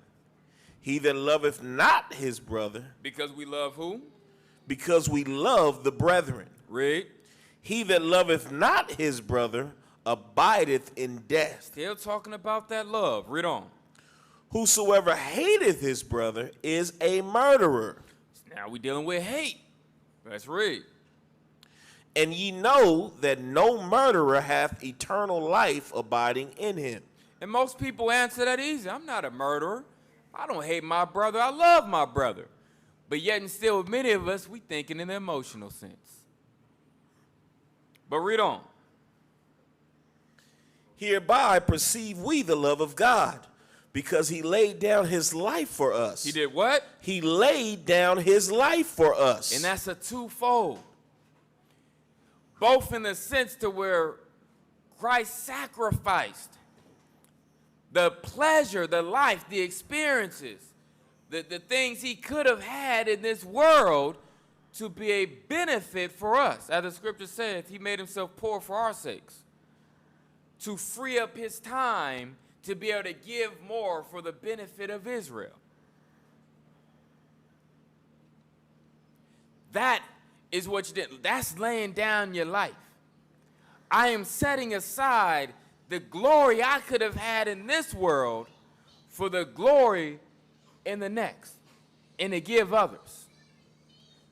Speaker 4: He that loveth not his brother.
Speaker 2: Because we love who?
Speaker 4: Because we love the brethren.
Speaker 2: Read.
Speaker 4: He that loveth not his brother abideth in death.
Speaker 2: Still talking about that love. Read on.
Speaker 4: Whosoever hateth his brother is a murderer.
Speaker 2: Now we dealing with hate. Let's read.
Speaker 4: And ye know that no murderer hath eternal life abiding in him.
Speaker 2: And most people answer that easy. I'm not a murderer. I don't hate my brother. I love my brother. But yet and still, many of us, we thinking in the emotional sense. But read on.
Speaker 4: Hereby perceive we the love of God, because he laid down his life for us.
Speaker 2: He did what?
Speaker 4: He laid down his life for us.
Speaker 2: And that's a twofold. Both in the sense to where Christ sacrificed the pleasure, the life, the experiences, the things he could have had in this world to be a benefit for us. As the scripture says, he made himself poor for our sakes, to free up his time to be able to give more for the benefit of Israel. That is what you did. That's laying down your life. I am setting aside the glory I could have had in this world for the glory in the next, and to give others.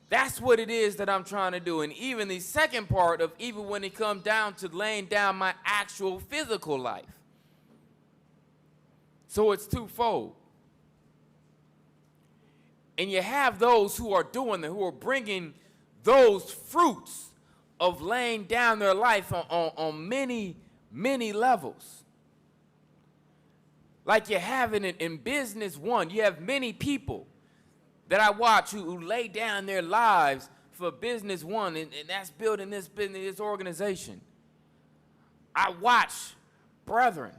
Speaker 2: That's what it is that I'm trying to do. And even the second part of even when it comes down to laying down my actual physical life. So it's twofold. And you have those who are doing that, who are bringing those fruits of laying down their life on many, many levels. Like you have it in business one. You have many people that I watch who lay down their lives for business one, and that's building this business, this organization. I watch brethren.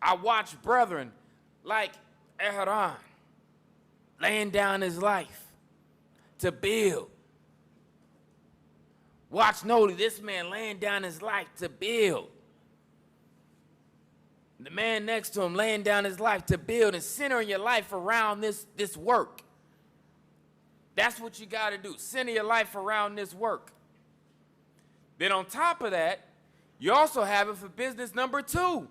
Speaker 2: I watch brethren like Ehran laying down his life to build. Watch Noli, this man laying down his life to build. The man next to him laying down his life to build, and centering your life around this work. That's what you got to do. Center your life around this work. Then on top of that, you also have it for business number two.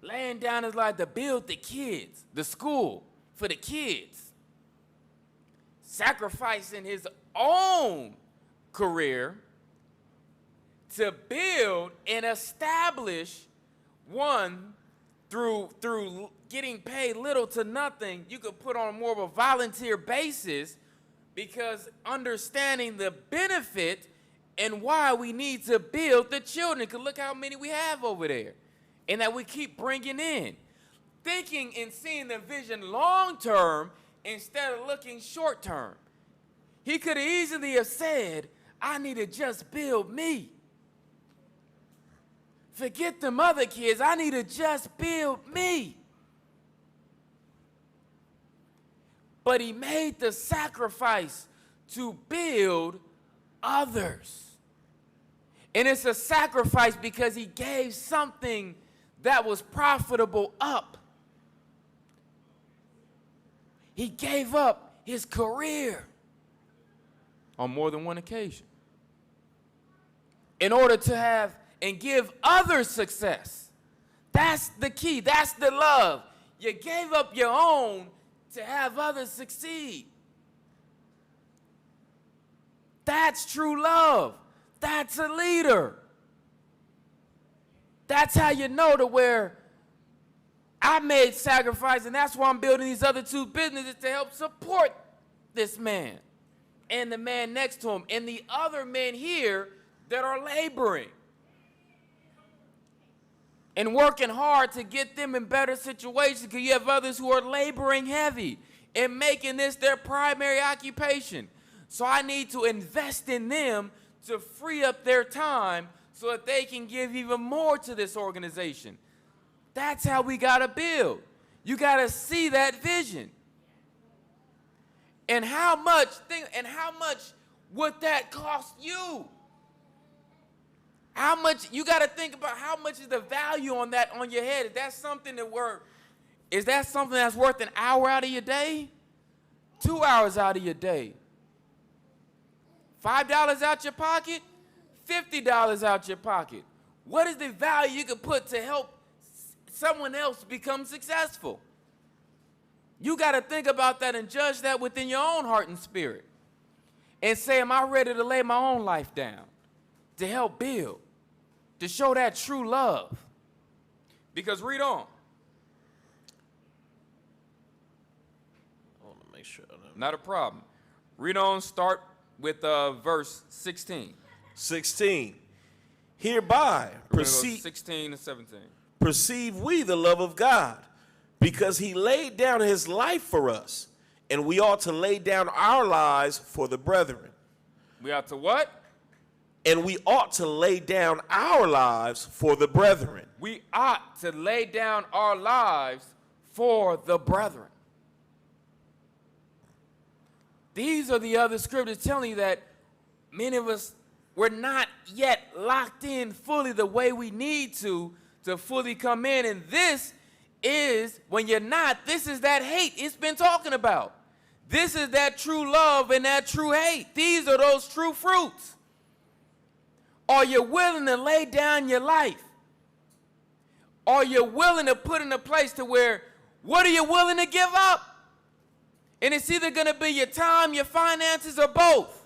Speaker 2: Laying down his life to build the kids, the school for the kids. Sacrificing his own career to build and establish one through getting paid little to nothing. You could put on more of a volunteer basis, because understanding the benefit and why we need to build the children. Because look how many we have over there, and that we keep bringing in. Thinking and seeing the vision long term instead of looking short term. He could easily have said, I need to just build me. Forget them other kids. I need to just build me. But he made the sacrifice to build others. And it's a sacrifice because he gave something that was profitable up. He gave up his career on more than one occasion in order to have and give others success. That's the key. That's the love. You gave up your own to have others succeed. That's true love. That's a leader. That's how you know to where I made sacrifice, and that's why I'm building these other two businesses to help support this man and the man next to him and the other men here that are laboring. and working hard to get them in better situations, because you have others who are laboring heavy and making this their primary occupation. So I need to invest in them to free up their time so that they can give even more to this organization. That's how we got to build. You got to see that vision. And how much would that cost you? How much, you got to think about how much is the value on that on your head. Is that something that's worth an hour out of your day? 2 hours out of your day? $5 out your pocket? $50 out your pocket? What is the value you could put to help someone else become successful? You got to think about that and judge that within your own heart and spirit. And say, am I ready to lay my own life down to help build, to show that true love? Because read on.
Speaker 4: I want to make sure.
Speaker 2: Not a problem. Read on, start with verse 16.
Speaker 4: 16. Hereby
Speaker 2: We're gonna go 16 and 17.
Speaker 4: perceive we the love of God, because he laid down his life for us, and we ought to lay down our lives for the brethren.
Speaker 2: We ought to what?
Speaker 4: And we ought to lay down our lives for the brethren.
Speaker 2: We ought to lay down our lives for the brethren. These are the other scriptures telling you that many of us, we're not yet locked in fully the way we need to fully come in. And this is, when you're not, this is that hate it's been talking about. This is that true love and that true hate. These are those true fruits. Are you willing to lay down your life? Are you willing to put in a place to where, what are you willing to give up? And it's either going to be your time, your finances, or both.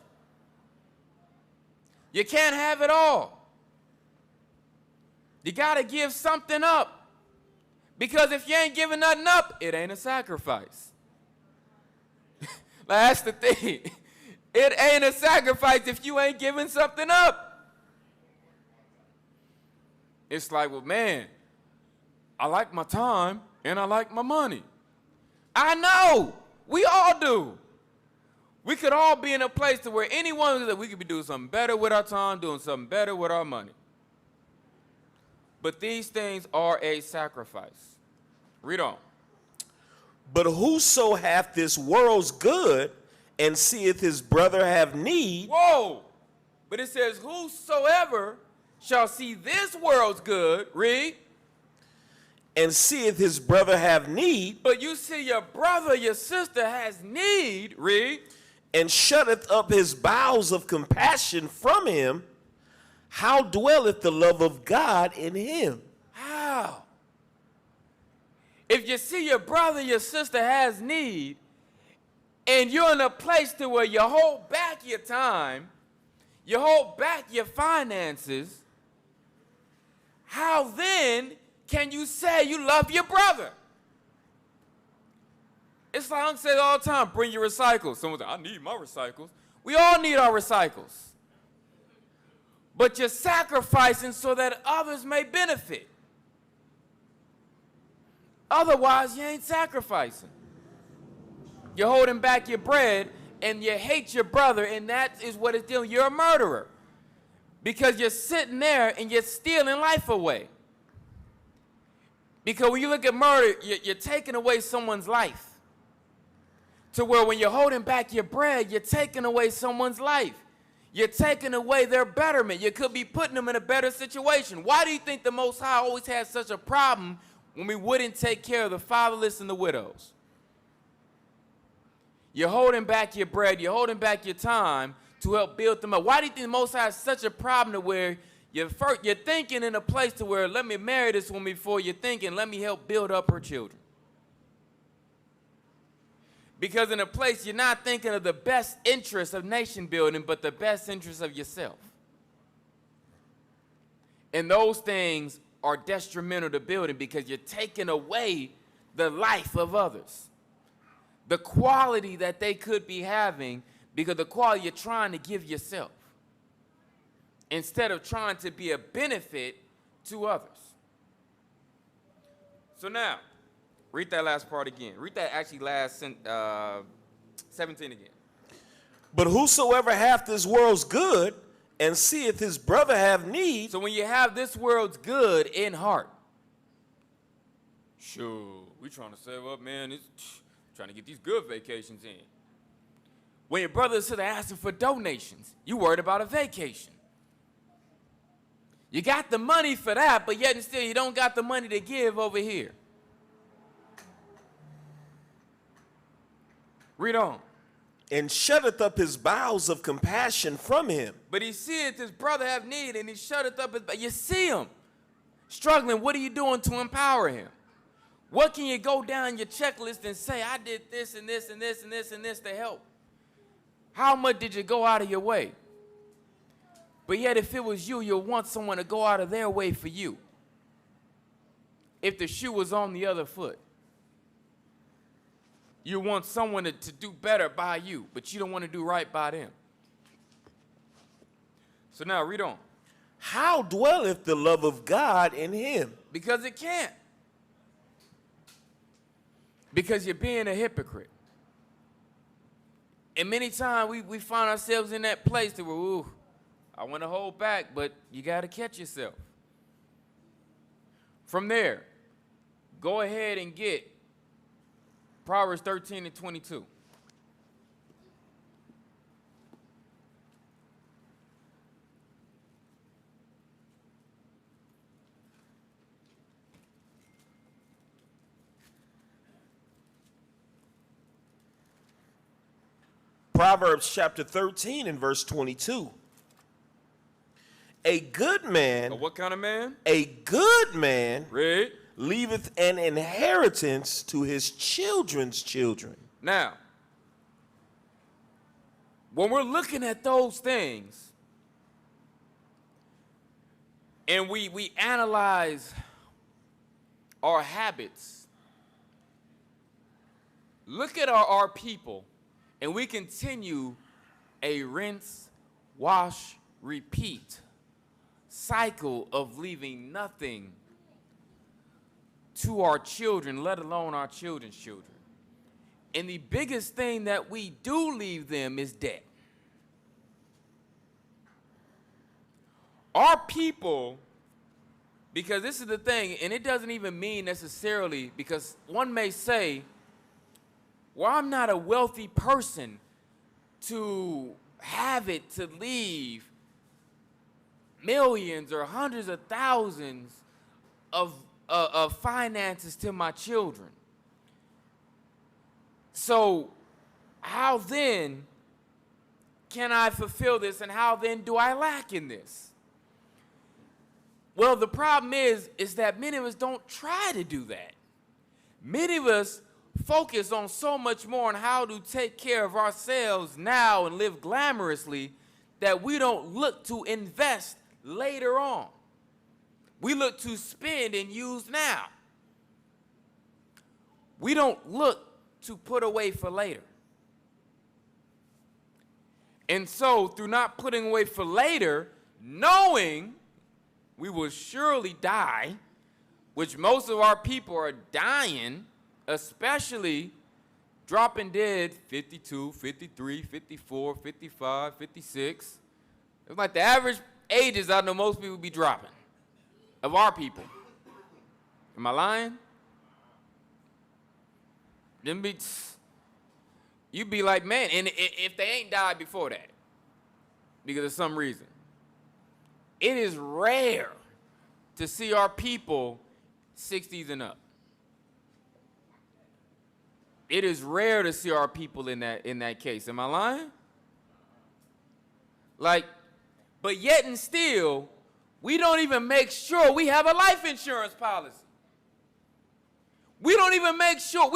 Speaker 2: You can't have it all. You got to give something up. Because if you ain't giving nothing up, it ain't a sacrifice. That's the thing. It ain't a sacrifice if you ain't giving something up. It's like, well, man, I like my time and I like my money. I know. We all do. We could all be in a place to where anyone that we could be doing something better with our time, doing something better with our money. But these things are a sacrifice. Read on.
Speaker 4: But whoso hath this world's good and seeth his brother have need.
Speaker 2: Whoa! But it says, whosoever shall see this world's good, read.
Speaker 4: And seeth his brother have need.
Speaker 2: But you see your brother, your sister has need, read.
Speaker 4: And shutteth up his bowels of compassion from him. How dwelleth the love of God in him?
Speaker 2: How? If you see your brother, your sister has need, and you're in a place to where you hold back your time, you hold back your finances, how then can you say you love your brother? It's like I say all the time, bring your recycles. Someone says, I need my recycles. We all need our recycles. But you're sacrificing so that others may benefit. Otherwise, you ain't sacrificing. You're holding back your bread, and you hate your brother, and that is what it's doing. You're a murderer. Because you're sitting there, and you're stealing life away. Because when you look at murder, you're taking away someone's life. To where when you're holding back your bread, you're taking away someone's life. You're taking away their betterment. You could be putting them in a better situation. Why do you think the Most High always has such a problem when we wouldn't take care of the fatherless and the widows? You're holding back your bread. You're holding back your time to help build them up. Why do you think the Most High has such a problem to where you're thinking in a place to where, let me marry this woman before you're thinking, let me help build up her children? Because in a place you're not thinking of the best interest of nation building, but the best interest of yourself. And those things are detrimental to building because you're taking away the life of others. The quality that they could be having because the quality you're trying to give yourself. Instead of trying to be a benefit to others. So now, read that last part again. Read that actually last 17 again.
Speaker 4: But whosoever hath this world's good and seeth his brother have need,
Speaker 2: So when you have this world's good in heart, sure, we trying to save up, man. It's trying to get these good vacations in. When your brother or sister asking for donations, you worried about a vacation. You got the money for that, but yet and still you don't got the money to give over here. Read on.
Speaker 4: and shutteth up his bowels of compassion from him.
Speaker 2: But he seeth his brother have need, and he shutteth up his. You see him struggling. What are you doing to empower him? What can you go down your checklist and say, I did this and this and this and this and this to help? How much did you go out of your way? But yet, if it was you, you'll want someone to go out of their way for you. If the shoe was on the other foot, you want someone to do better by you, but you don't want to do right by them. So now, read on.
Speaker 4: How dwelleth the love of God in him?
Speaker 2: Because it can't. Because you're being a hypocrite. And many times we find ourselves in that place to where, ooh, I want to hold back, but you got to catch yourself. From there, go ahead and get Proverbs 13 and 22.
Speaker 4: Proverbs chapter 13 and verse 22. A good man,
Speaker 2: What kind of man?
Speaker 4: a good man
Speaker 2: Read.
Speaker 4: leaveth an inheritance to his children's children.
Speaker 2: Now, when we're looking at those things and we analyze our habits, look at our people, and we continue a rinse, wash, repeat cycle of leaving nothing to our children, let alone our children's children. And the biggest thing that we do leave them is debt. Our people, because this is the thing, and it doesn't even mean necessarily, because one may say, well, I'm not a wealthy person to have it to leave millions or hundreds of thousands of finances to my children. So how then can I fulfill this, and how then do I lack in this? Well, the problem is that many of us don't try to do that. Many of us focus on so much more on how to take care of ourselves now and live glamorously that we don't look to invest later on. We look to spend and use now. We don't look to put away for later. And so, through not putting away for later, knowing we will surely die, which most of our people are dying, especially dropping dead 52, 53, 54, 55, 56. It's like the average ages I know most people be dropping of our people. Am I lying? You'd be like, man, and if they ain't died before that, because of some reason, it is rare to see our people 60s and up. It is rare to see our people in that case. Am I lying? But yet and still, we don't even make sure we have a life insurance policy. We don't even make sure.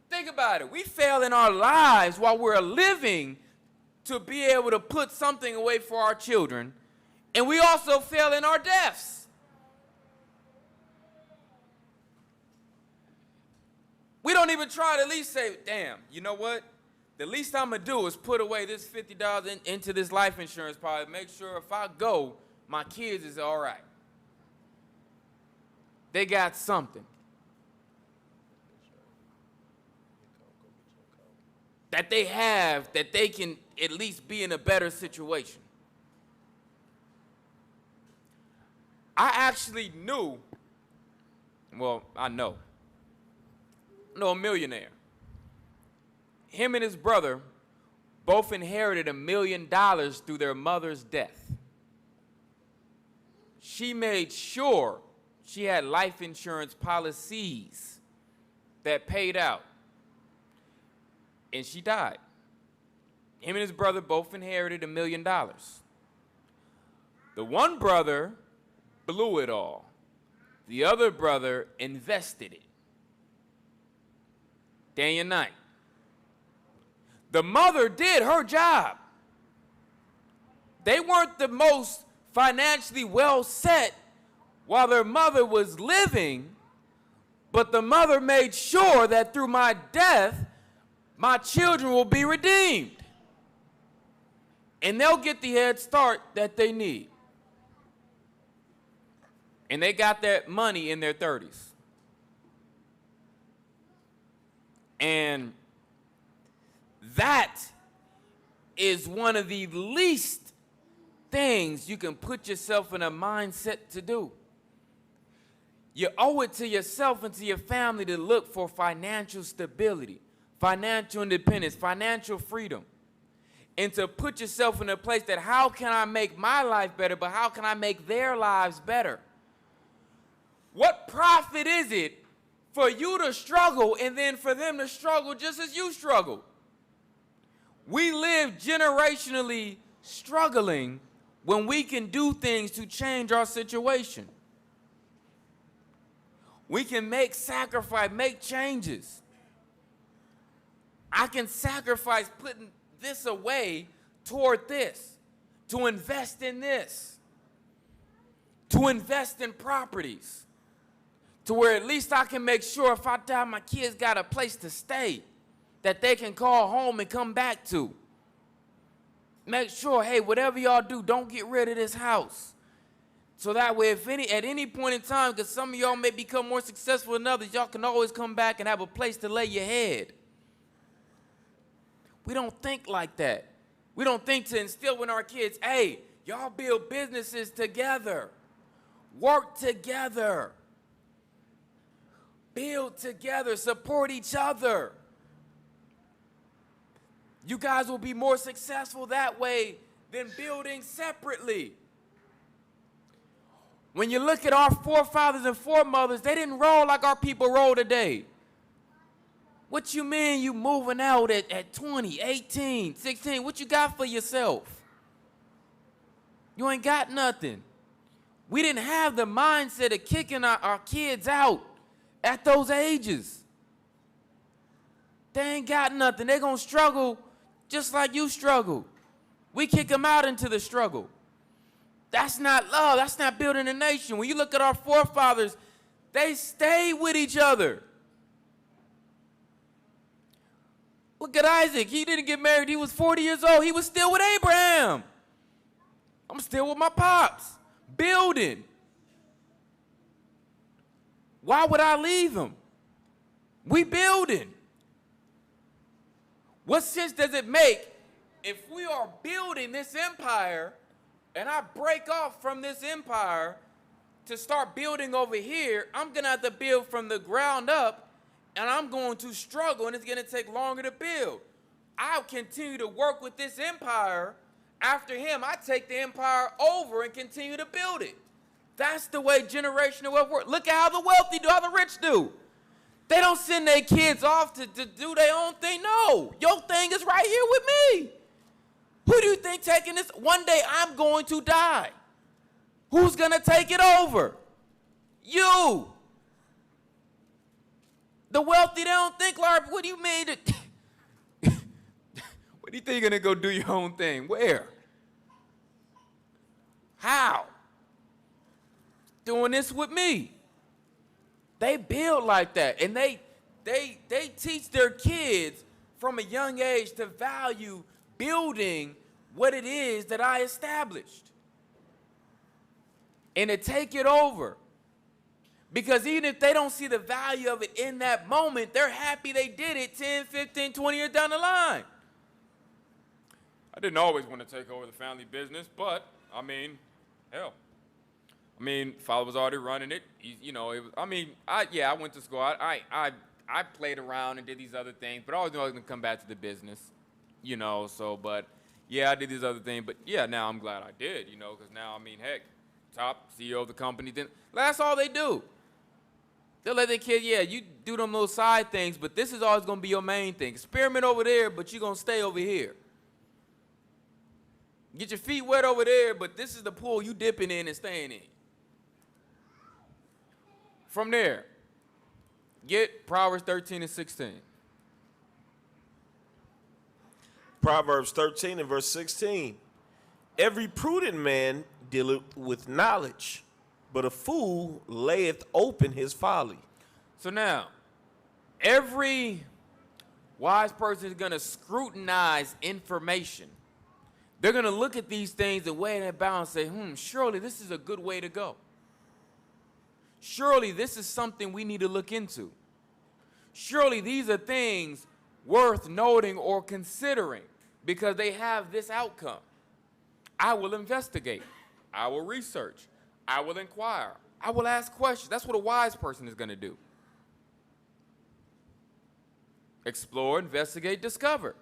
Speaker 2: Think about it. We fail in our lives while we're living to be able to put something away for our children, and we also fail in our deaths. We don't even try to at least say, damn, you know what? The least I'm going to do is put away this $50 into this life insurance policy, make sure if I go, my kids is all right. They got something. that they have that they can at least be in a better situation. I actually knew, I know a millionaire. Him and his brother both inherited $1 million through their mother's death. She made sure she had life insurance policies that paid out. And she died. Him and his brother both inherited $1 million. The one brother blew it all. The other brother invested it. Day and night. The mother did her job. They weren't the most financially well set while their mother was living, but the mother made sure that through my death, my children will be redeemed. And they'll get the head start that they need. And they got that money in their 30s. And that is one of the least things you can put yourself in a mindset to do. You owe it to yourself and to your family to look for financial stability, financial independence, financial freedom, and to put yourself in a place that how can I make my life better, but how can I make their lives better? What profit is it for you to struggle and then for them to struggle just as you struggle? We live generationally struggling when we can do things to change our situation. We can make sacrifice, make changes. I can sacrifice putting this away toward this, to invest in this, to invest in properties, to where at least I can make sure if I die, my kids got a place to stay that they can call home and come back to. Make sure, hey, whatever y'all do, don't get rid of this house. So that way, if at any point in time, because some of y'all may become more successful than others, y'all can always come back and have a place to lay your head. We don't think like that. We don't think to instill in our kids, hey, y'all build businesses together. Work together. Build together. Support each other. You guys will be more successful that way than building separately. When you look at our forefathers and foremothers, they didn't roll like our people roll today. What you mean you moving out at 20, 18, 16? What you got for yourself? You ain't got nothing. We didn't have the mindset of kicking our kids out at those ages. They ain't got nothing. They're going to struggle just like you struggle. We kick them out into the struggle. That's not love. That's not building a nation. When you look at our forefathers, they stayed with each other. Look at Isaac. He didn't get married. He was 40 years old. He was still with Abraham. I'm still with my pops, building. Why would I leave him? We building. What sense does it make if we are building this empire and I break off from this empire to start building over here? I'm going to have to build from the ground up, and I'm going to struggle, and it's going to take longer to build. I'll continue to work with this empire. After him, I take the empire over and continue to build it. That's the way generational wealth works. Look at how the wealthy do, how the rich do. They don't send their kids off to do their own thing. No, your thing is right here with me. Who do you think taking this? One day I'm going to die. Who's going to take it over? You. The wealthy, they don't think, Larry, what do you mean? What do you think you're going to go do your own thing? Where? How? Doing this with me. They build like that, and they teach their kids from a young age to value building what it is that I established and to take it over. Because even if they don't see the value of it in that moment, they're happy they did it 10, 15, 20 years down the line. I didn't always want to take over the family business, but, I mean, hell. I mean, father was already running it. I went to school. I played around and did these other things, but I always knew I was going to come back to the business, but, yeah, I did these other things. But, yeah, now I'm glad I did, because now, I mean, heck, top CEO of the company. That's all they do. They'll let their kid, yeah, you do them little side things, but this is always going to be your main thing. Experiment over there, but you're going to stay over here. Get your feet wet over there, but this is the pool you dipping in and staying in. From there, get Proverbs 13 and 16.
Speaker 4: Proverbs 13 and verse 16. Every prudent man dealeth with knowledge, but a fool layeth open his folly.
Speaker 2: So now, every wise person is going to scrutinize information. They're going to look at these things and weigh it out and say, surely this is a good way to go. Surely this is something we need to look into. Surely these are things worth noting or considering because they have this outcome. I will investigate. I will research. I will inquire. I will ask questions. That's what a wise person is going to do. Explore, investigate, discover.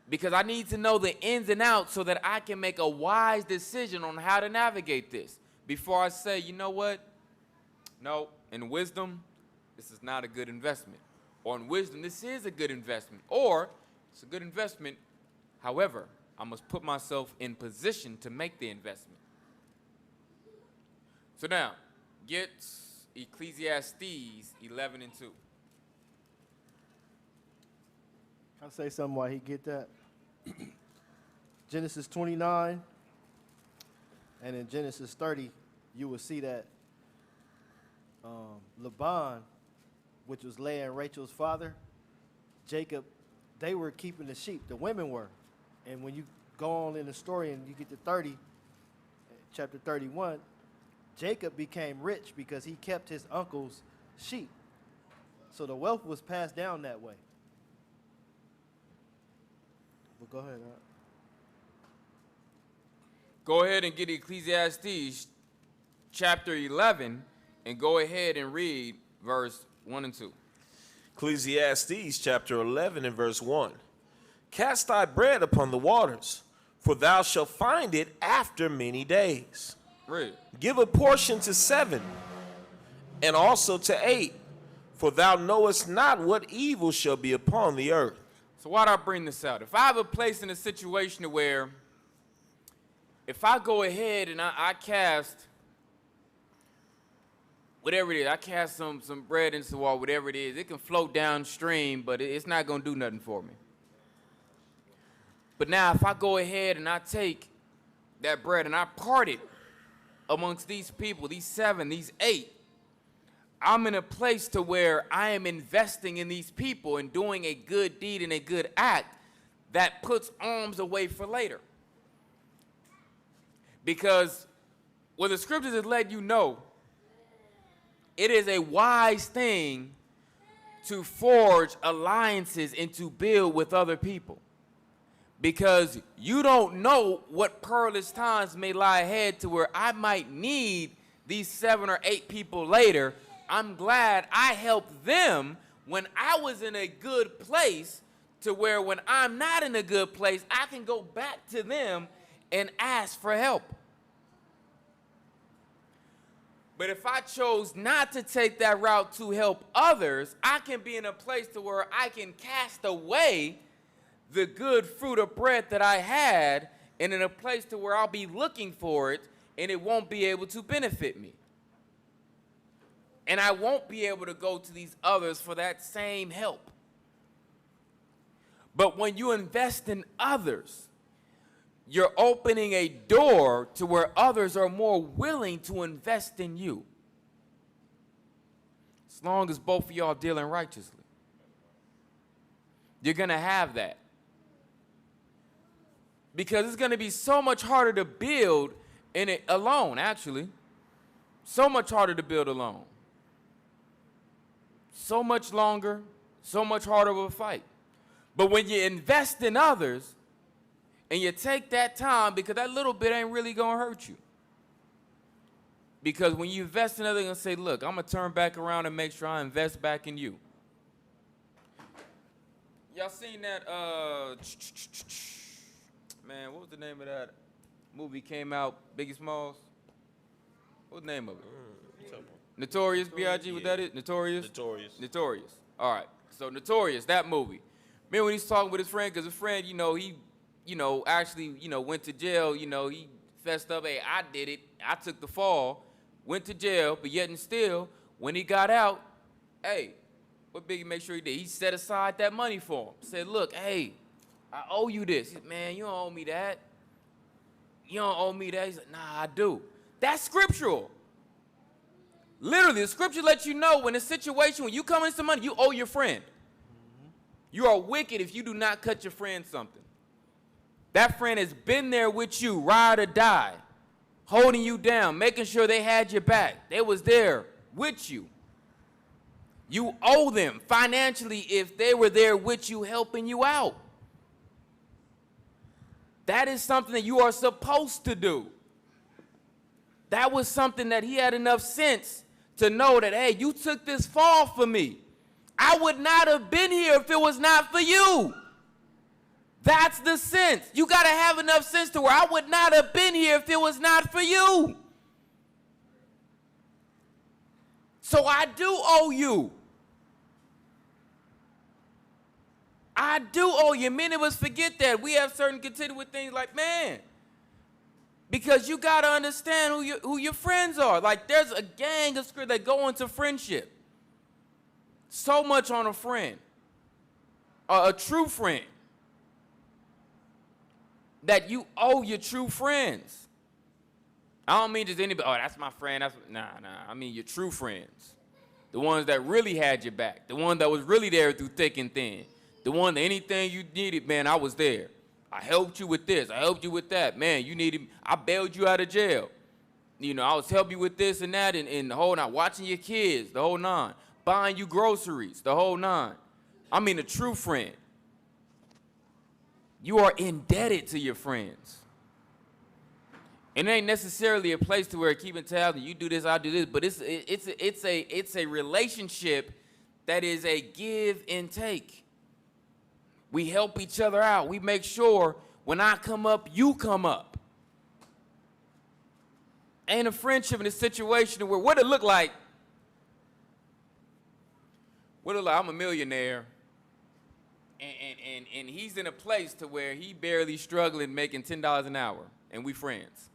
Speaker 2: Because I need to know the ins and outs so that I can make a wise decision on how to navigate this before I say, you know what? No, in wisdom, this is not a good investment. Or in wisdom, this is a good investment. Or it's a good investment. However, I must put myself in position to make the investment. So now, get Ecclesiastes 11 and 2.
Speaker 5: I'll say something while he get that. Genesis 29 and in Genesis 30, you will see that Laban, which was Leah and Rachel's father, Jacob, they were keeping the sheep. The women were. And when you go on in the story and you get to 30, chapter 31, Jacob became rich because he kept his uncle's sheep. So the wealth was passed down that way. But go ahead.
Speaker 2: Go ahead and get Ecclesiastes chapter 11 and go ahead and read verse 1 and 2.
Speaker 4: Ecclesiastes chapter 11 and verse 1. Cast thy bread upon the waters, for thou shalt find it after many days.
Speaker 2: Read.
Speaker 4: Give a portion to 7, and also to 8, for thou knowest not what evil shall be upon the earth.
Speaker 2: So why do I bring this out? If I have a place in a situation where if I go ahead and I cast whatever it is, I cast some bread into the water, whatever it is, it can float downstream, but it's not going to do nothing for me. But now if I go ahead and I take that bread and I part it amongst these people, these 7, these 8, I'm in a place to where I am investing in these people and doing a good deed and a good act that puts alms away for later. Because what the scriptures has let you know, it is a wise thing to forge alliances and to build with other people. Because you don't know what perilous times may lie ahead to where I might need these 7 or 8 people later. I'm glad I helped them when I was in a good place to where when I'm not in a good place, I can go back to them and ask for help. But if I chose not to take that route to help others, I can be in a place to where I can cast away the good fruit of bread that I had and in a place to where I'll be looking for it and it won't be able to benefit me. And I won't be able to go to these others for that same help. But when you invest in others, you're opening a door to where others are more willing to invest in you. As long as both of y'all dealing righteously. You're going to have that. Because it's going to be so much harder to build in it alone, actually. So much harder to build alone. so much longer, so much harder of a fight. But when you invest in others and you take that time, because that little bit ain't really going to hurt you. Because when you invest in others, they're going to say, look, I'm going to turn back around and make sure I invest back in you. Y'all seen that, man, what was the name of that movie came out, Biggie Smalls? What's the name of it? Notorious, B.I.G., what that is? Notorious? Notorious. All right. So Notorious, that movie. Remember when he's talking with his friend, because his friend, he, actually, went to jail, he fessed up, hey, I did it, I took the fall, went to jail, but yet and still, when he got out, hey, what Biggie make sure he did? He set aside that money for him. Said, look, hey, I owe you this. He said, man, you don't owe me that. You don't owe me that. He said, nah, I do. That's scriptural. Literally, the scripture lets you know when a situation, when you come into money, you owe your friend. You are wicked if you do not cut your friend something. That friend has been there with you, ride or die, holding you down, making sure they had your back. They was there with you. You owe them financially if they were there with you, helping you out. That is something that you are supposed to do. That was something that he had enough sense to know that, hey, you took this fall for me. I would not have been here if it was not for you. That's the sense. You got to have enough sense to where I would not have been here if it was not for you. So I do owe you. I do owe you. Many of us forget that. We have certain contended with things like, man, because you got to understand who your friends are. Like, there's a gang of script that go into friendship. So much on a friend, a true friend, that you owe your true friends. I don't mean just anybody, oh, that's my friend. Nah. I mean your true friends. The ones that really had your back. The one that was really there through thick and thin. The one that anything you needed, man, I was there. I helped you with this. I helped you with that. Man, you needed, I bailed you out of jail. I was helping you with this and that and the whole nine. Watching your kids, the whole nine. Buying you groceries, the whole nine. I mean a true friend. You are indebted to your friends. And it ain't necessarily a place to where keeping tabs and you do this, I do this, but it's a relationship that is a give and take. We help each other out. We make sure when I come up, you come up. Ain't a friendship in a situation where what it look like, I'm a millionaire, and he's in a place to where he barely struggling making $10 an hour, and we friends.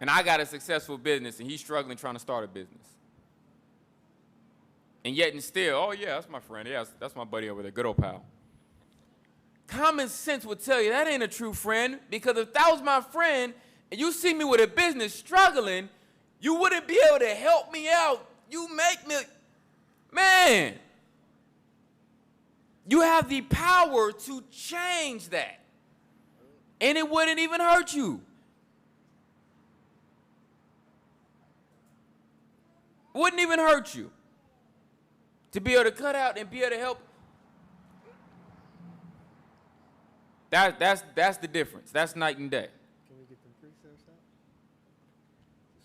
Speaker 2: And I got a successful business, and he's struggling trying to start a business. And yet and still, oh yeah, that's my friend. Yeah, that's my buddy over there, good old pal. Common sense would tell you that ain't a true friend, because if that was my friend, and you see me with a business struggling, you wouldn't be able to help me out. You make me, man. You have the power to change that. And it wouldn't even hurt you. Wouldn't even hurt you. To be able to cut out and be able to help. That's the difference. That's night and day.
Speaker 5: Can we get them precepts out?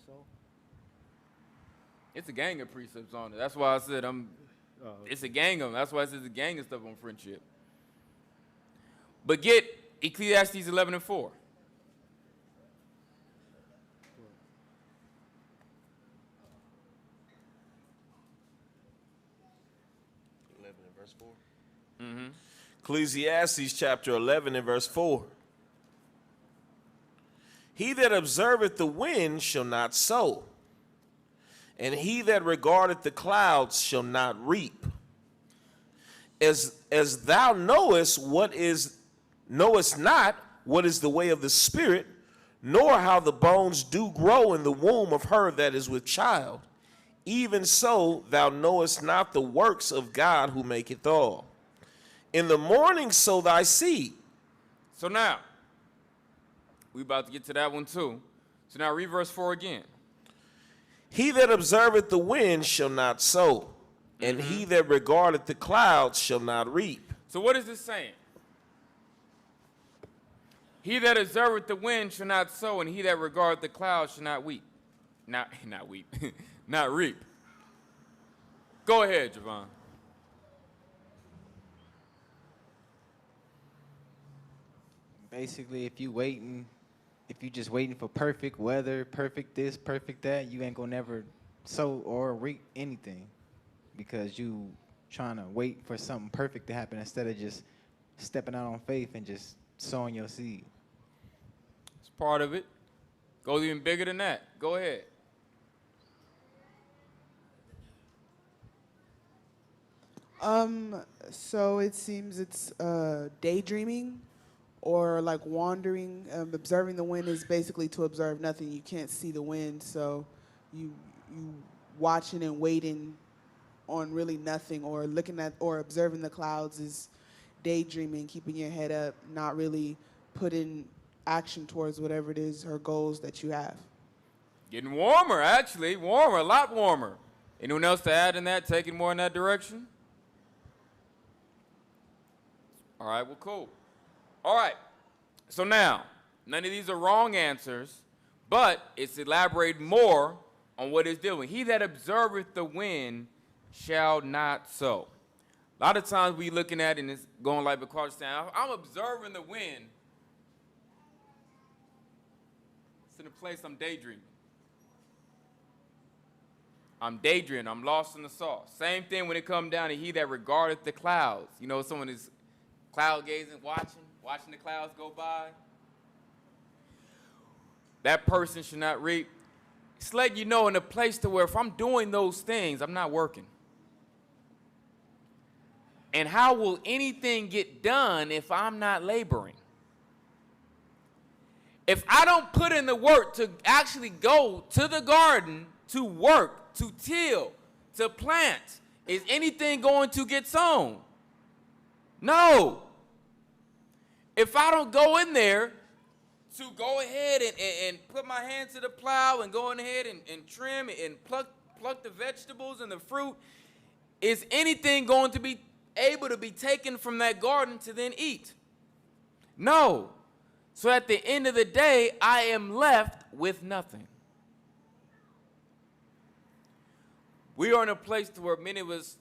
Speaker 5: So?
Speaker 2: It's a gang of precepts on it. That's why I said it's a gang of them. That's why I said it's a gang of stuff on friendship. But get Ecclesiastes 11 and 4.
Speaker 4: Verse 4. Ecclesiastes chapter 11 and verse 4. He that observeth the wind shall not sow, and he that regardeth the clouds shall not reap. As thou knowest not what is the way of the Spirit, nor how the bones do grow in the womb of her that is with child, even so thou knowest not the works of God who maketh all. In the morning sow thy seed.
Speaker 2: So now, we about to get to that one too. So now read verse 4 again.
Speaker 4: He that observeth the wind shall not sow, and he that regardeth the clouds shall not reap.
Speaker 2: So what is this saying? He that observeth the wind shall not sow, and he that regardeth the clouds shall not weep. Not weep. Not reap. Go ahead, Javon.
Speaker 6: Basically, if you just waiting for perfect weather, perfect this, perfect that, you ain't gonna never sow or reap anything, because you trying to wait for something perfect to happen instead of just stepping out on faith and just sowing your seed.
Speaker 2: It's part of it. Goes even bigger than that. Go ahead.
Speaker 7: So it seems it's daydreaming or like wandering. Observing the wind is basically to observe nothing. You can't see the wind, so you watching and waiting on really nothing, or looking at or observing the clouds is daydreaming, keeping your head up, not really putting action towards whatever it is or goals that you have.
Speaker 2: Getting warmer, actually. Warmer, a lot warmer. Anyone else to add in that, taking more in that direction? All right, well, cool. All right, so now, none of these are wrong answers, but it's elaborated more on what it's doing. He that observeth the wind shall not sow. A lot of times we looking at it and it's going like McCarthy saying, I'm observing the wind. It's in a place I'm daydreaming. I'm daydreaming. I'm lost in the sauce. Same thing when it comes down to he that regardeth the clouds. You know, someone is cloud gazing, watching the clouds go by. That person should not reap. It's letting you know in a place to where if I'm doing those things, I'm not working. And how will anything get done if I'm not laboring? If I don't put in the work to actually go to the garden to work, to till, to plant, is anything going to get sown? No. If I don't go in there to go ahead and put my hand to the plow and go ahead and trim and pluck the vegetables and the fruit, is anything going to be able to be taken from that garden to then eat? No. So at the end of the day, I am left with nothing. We are in a place to where many of us,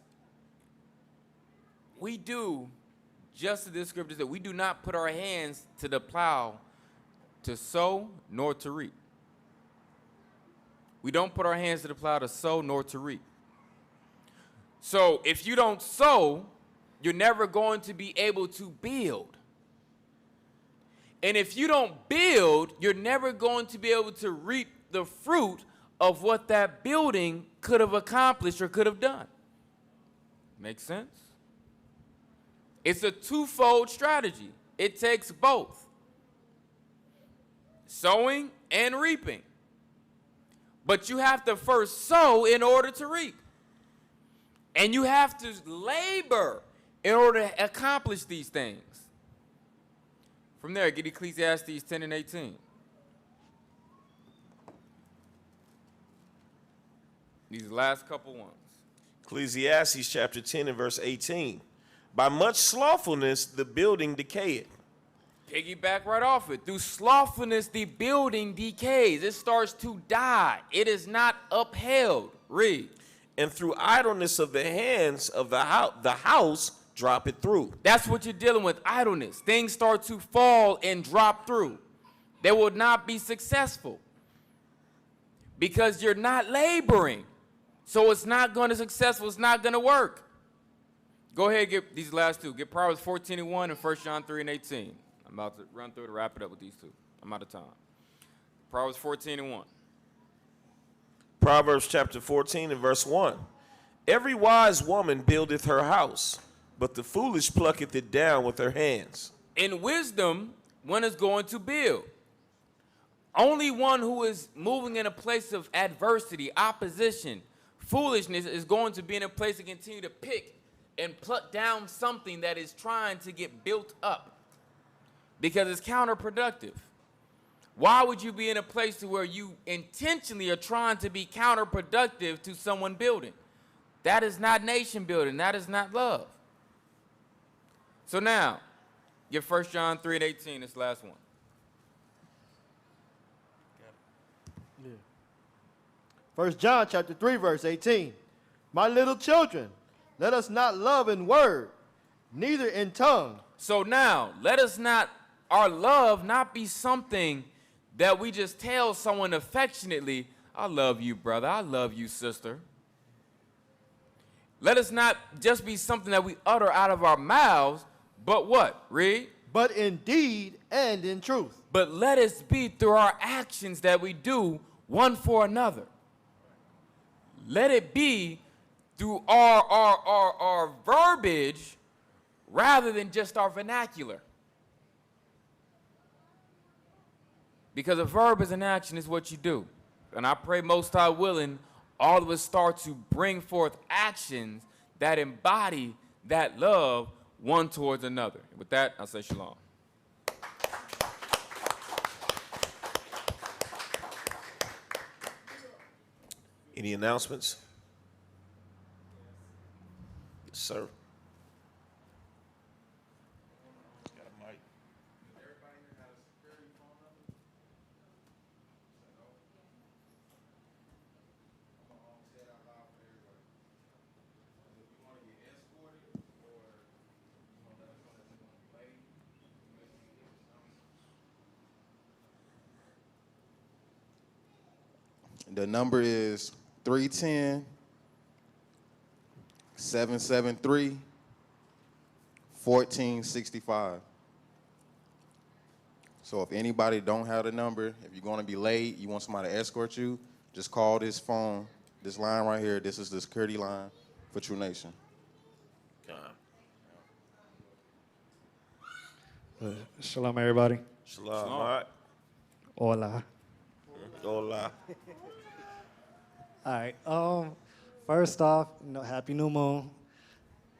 Speaker 2: we do just as the scripture said, we do not put our hands to the plow to sow nor to reap. We don't put our hands to the plow to sow nor to reap. So if you don't sow, you're never going to be able to build. And if you don't build, you're never going to be able to reap the fruit of what that building could have accomplished or could have done. Make sense? It's a twofold strategy. It takes both. Sowing and reaping. But you have to first sow in order to reap. And you have to labor in order to accomplish these things. From there, get Ecclesiastes 10 and 18. These last couple ones.
Speaker 4: Ecclesiastes chapter 10 and verse 18. By much slothfulness the building decayeth.
Speaker 2: Piggyback right off it. Through slothfulness the building decays. It starts to die. It is not upheld. Read.
Speaker 4: And through idleness of the hands of the house droppeth through.
Speaker 2: That's what you're dealing with, idleness. Things start to fall and drop through. They will not be successful because you're not laboring. So it's not going to successful. It's not going to work. Go ahead and get these last two. Get Proverbs 14 and 1 and 1 John 3 and 18. I'm about to run through to wrap it up with these two. I'm out of time. Proverbs 14 and 1.
Speaker 4: Proverbs chapter 14 and verse 1. Every wise woman buildeth her house, but the foolish plucketh it down with her hands.
Speaker 2: In wisdom, one is going to build. Only one who is moving in a place of adversity, opposition, foolishness is going to be in a place to continue to pick and pluck down something that is trying to get built up because it's counterproductive. Why would you be in a place to where you intentionally are trying to be counterproductive to someone building? That is not nation building. That is not love. So now, get 1 John 3:18, this last one.
Speaker 5: Yeah. 1 John chapter 3, verse 18. My little children, let us not love in word, neither in tongue.
Speaker 2: So now, let us not, our love not be something that we just tell someone affectionately, I love you, brother. I love you, sister. Let us not just be something that we utter out of our mouths, but what? Read.
Speaker 5: But in deed and in truth.
Speaker 2: But let it be through our actions that we do one for another. Let it be through our verbiage rather than just our vernacular. Because a verb is an action is what you do. And I pray Most High willing, all of us start to bring forth actions that embody that love one towards another. With that, I'll say shalom.
Speaker 4: Any announcements? Yes, sir. Got a mic.
Speaker 8: The number is 310-773-1465. So if anybody don't have the number, if you're going to be late, you want somebody to escort you, just call this phone, this line right here. This is the security line for True Nation.
Speaker 9: Shalom, everybody.
Speaker 4: Shalom. Shalom.
Speaker 9: Hola.
Speaker 4: Hola.
Speaker 9: All right. First off, happy new moon.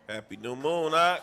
Speaker 4: Happy new moon, Ak.